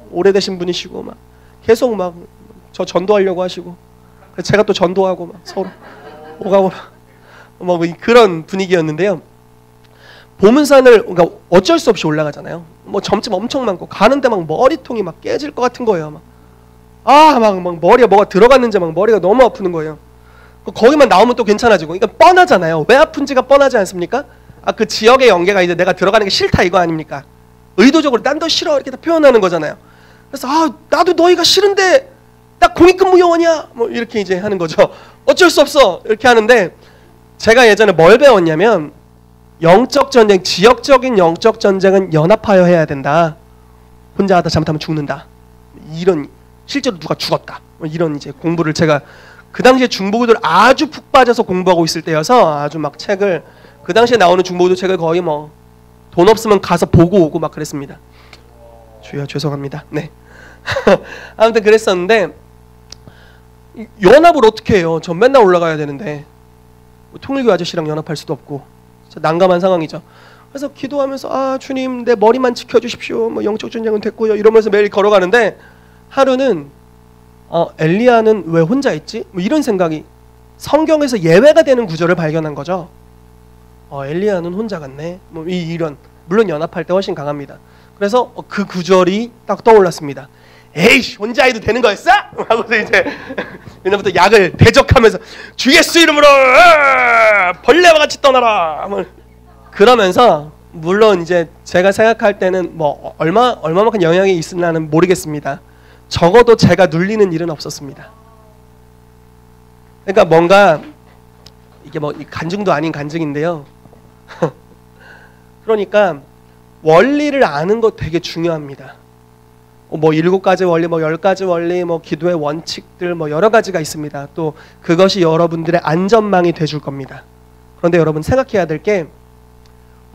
S1: 오래되신 분이시고 계속 저 전도하려고 하시고, 제가 또 전도하고 서로 오가고 그런 분위기였는데요. 보문산을 그러니까 어쩔 수 없이 올라가잖아요. 점집 엄청 많고 가는데 머리통이 깨질 것 같은 거예요. 머리에 뭐가 들어갔는지 머리가 너무 아프는 거예요. 거기만 나오면 또 괜찮아지고. 그러니까 뻔하잖아요. 왜 아픈지가 뻔하지 않습니까? 그 지역의 연계가 이제 내가 들어가는 게 싫다 이거 아닙니까? 의도적으로 난 더 싫어 이렇게 다 표현하는 거잖아요. 그래서 나도 너희가 싫은데 나 공익근무 요원이야 이렇게 이제 하는 거죠. 어쩔 수 없어 이렇게 하는데, 제가 예전에 뭘 배웠냐면 영적 전쟁, 지역적인 영적 전쟁은 연합하여 해야 된다. 혼자 하다 잘못하면 죽는다. 이런, 실제로 누가 죽었다. 이런 이제 공부를 제가 그 당시에 중보기도를 아주 푹 빠져서 공부하고 있을 때여서 아주 책을, 그 당시에 나오는 중보기도 책을 거의 돈 없으면 가서 보고 오고 그랬습니다. 주여 죄송합니다. 네. 아무튼 그랬었는데, 연합을 어떻게 해요? 전 맨날 올라가야 되는데 통일교 아저씨랑 연합할 수도 없고 난감한 상황이죠. 그래서 기도하면서 주님 내 머리만 지켜주십시오. 영적 전쟁은 됐고요. 이러면서 매일 걸어가는데, 하루는 엘리야는 왜 혼자 있지? 이런 생각이, 성경에서 예외가 되는 구절을 발견한 거죠. 엘리야는 혼자 갔네. 이런, 물론 연합할 때 훨씬 강합니다. 그래서 그 구절이 딱 떠올랐습니다. 에이씨, 혼자 해도 되는 거였어? 하고서 이제 그날부터 약을 대적하면서 주 예수 이름으로 벌레와 같이 떠나라. 그러면서 물론 이제 제가 생각할 때는 뭐 얼마만큼 영향이 있으려는 모르겠습니다. 적어도 제가 눌리는 일은 없었습니다. 그러니까 뭔가 이게 뭐 간증도 아닌 간증인데요. 그러니까 원리를 아는 거 되게 중요합니다. 뭐 7가지 원리, 뭐 10가지 원리, 뭐 기도의 원칙들, 뭐 여러 가지가 있습니다. 또 그것이 여러분들의 안전망이 돼줄 겁니다. 그런데 여러분 생각해야 될 게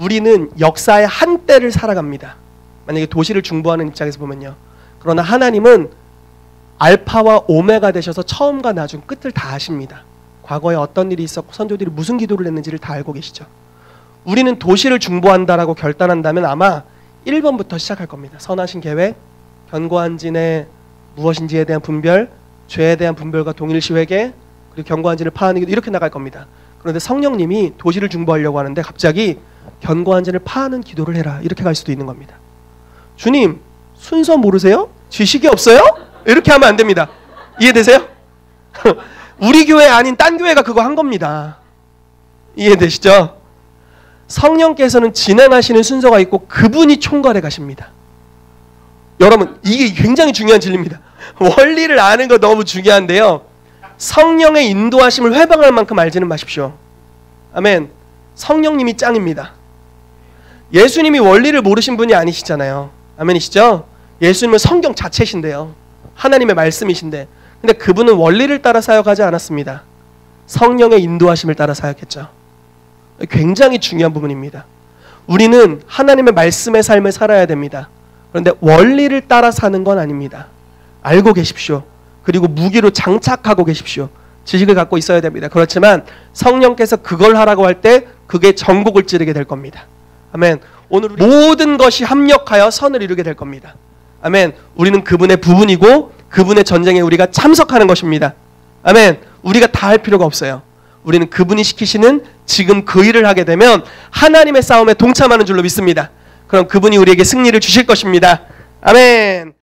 S1: 우리는 역사의 한때를 살아갑니다. 만약에 도시를 중보하는 입장에서 보면요. 그러나 하나님은 알파와 오메가 되셔서 처음과 나중 끝을 다 아십니다. 과거에 어떤 일이 있었고 선조들이 무슨 기도를 했는지를 다 알고 계시죠. 우리는 도시를 중보한다라고 결단한다면 아마 1번부터 시작할 겁니다. 선하신 계획, 견고한 진의 무엇인지에 대한 분별, 죄에 대한 분별과 동일시 회개, 그리고 견고한 진을 파하는 기도 이렇게 나갈 겁니다. 그런데 성령님이 도시를 중보하려고 하는데 갑자기 견고한 진을 파하는 기도를 해라 이렇게 갈 수도 있는 겁니다. 주님 순서 모르세요? 지식이 없어요? 이렇게 하면 안 됩니다. 이해되세요? 우리 교회 아닌 딴 교회가 그거 한 겁니다. 이해되시죠? 성령께서는 진행하시는 순서가 있고 그분이 총괄해 가십니다. 여러분 이게 굉장히 중요한 진리입니다. 원리를 아는 거 너무 중요한데요. 성령의 인도하심을 회방할 만큼 알지는 마십시오. 아멘. 성령님이 짱입니다. 예수님이 원리를 모르신 분이 아니시잖아요. 아멘이시죠? 예수님은 성경 자체신데요. 하나님의 말씀이신데 근데 그분은 원리를 따라 사역하지 않았습니다. 성령의 인도하심을 따라 사역했죠. 굉장히 중요한 부분입니다. 우리는 하나님의 말씀의 삶을 살아야 됩니다. 그런데 원리를 따라 사는 건 아닙니다. 알고 계십시오. 그리고 무기로 장착하고 계십시오. 지식을 갖고 있어야 됩니다. 그렇지만 성령께서 그걸 하라고 할 때 그게 전곡을 찌르게 될 겁니다. 아멘. 오늘 모든 것이 합력하여 선을 이루게 될 겁니다. 아멘. 우리는 그분의 부분이고 그분의 전쟁에 우리가 참석하는 것입니다. 아멘. 우리가 다 할 필요가 없어요. 우리는 그분이 시키시는 지금 그 일을 하게 되면 하나님의 싸움에 동참하는 줄로 믿습니다. 그럼 그분이 우리에게 승리를 주실 것입니다. 아멘.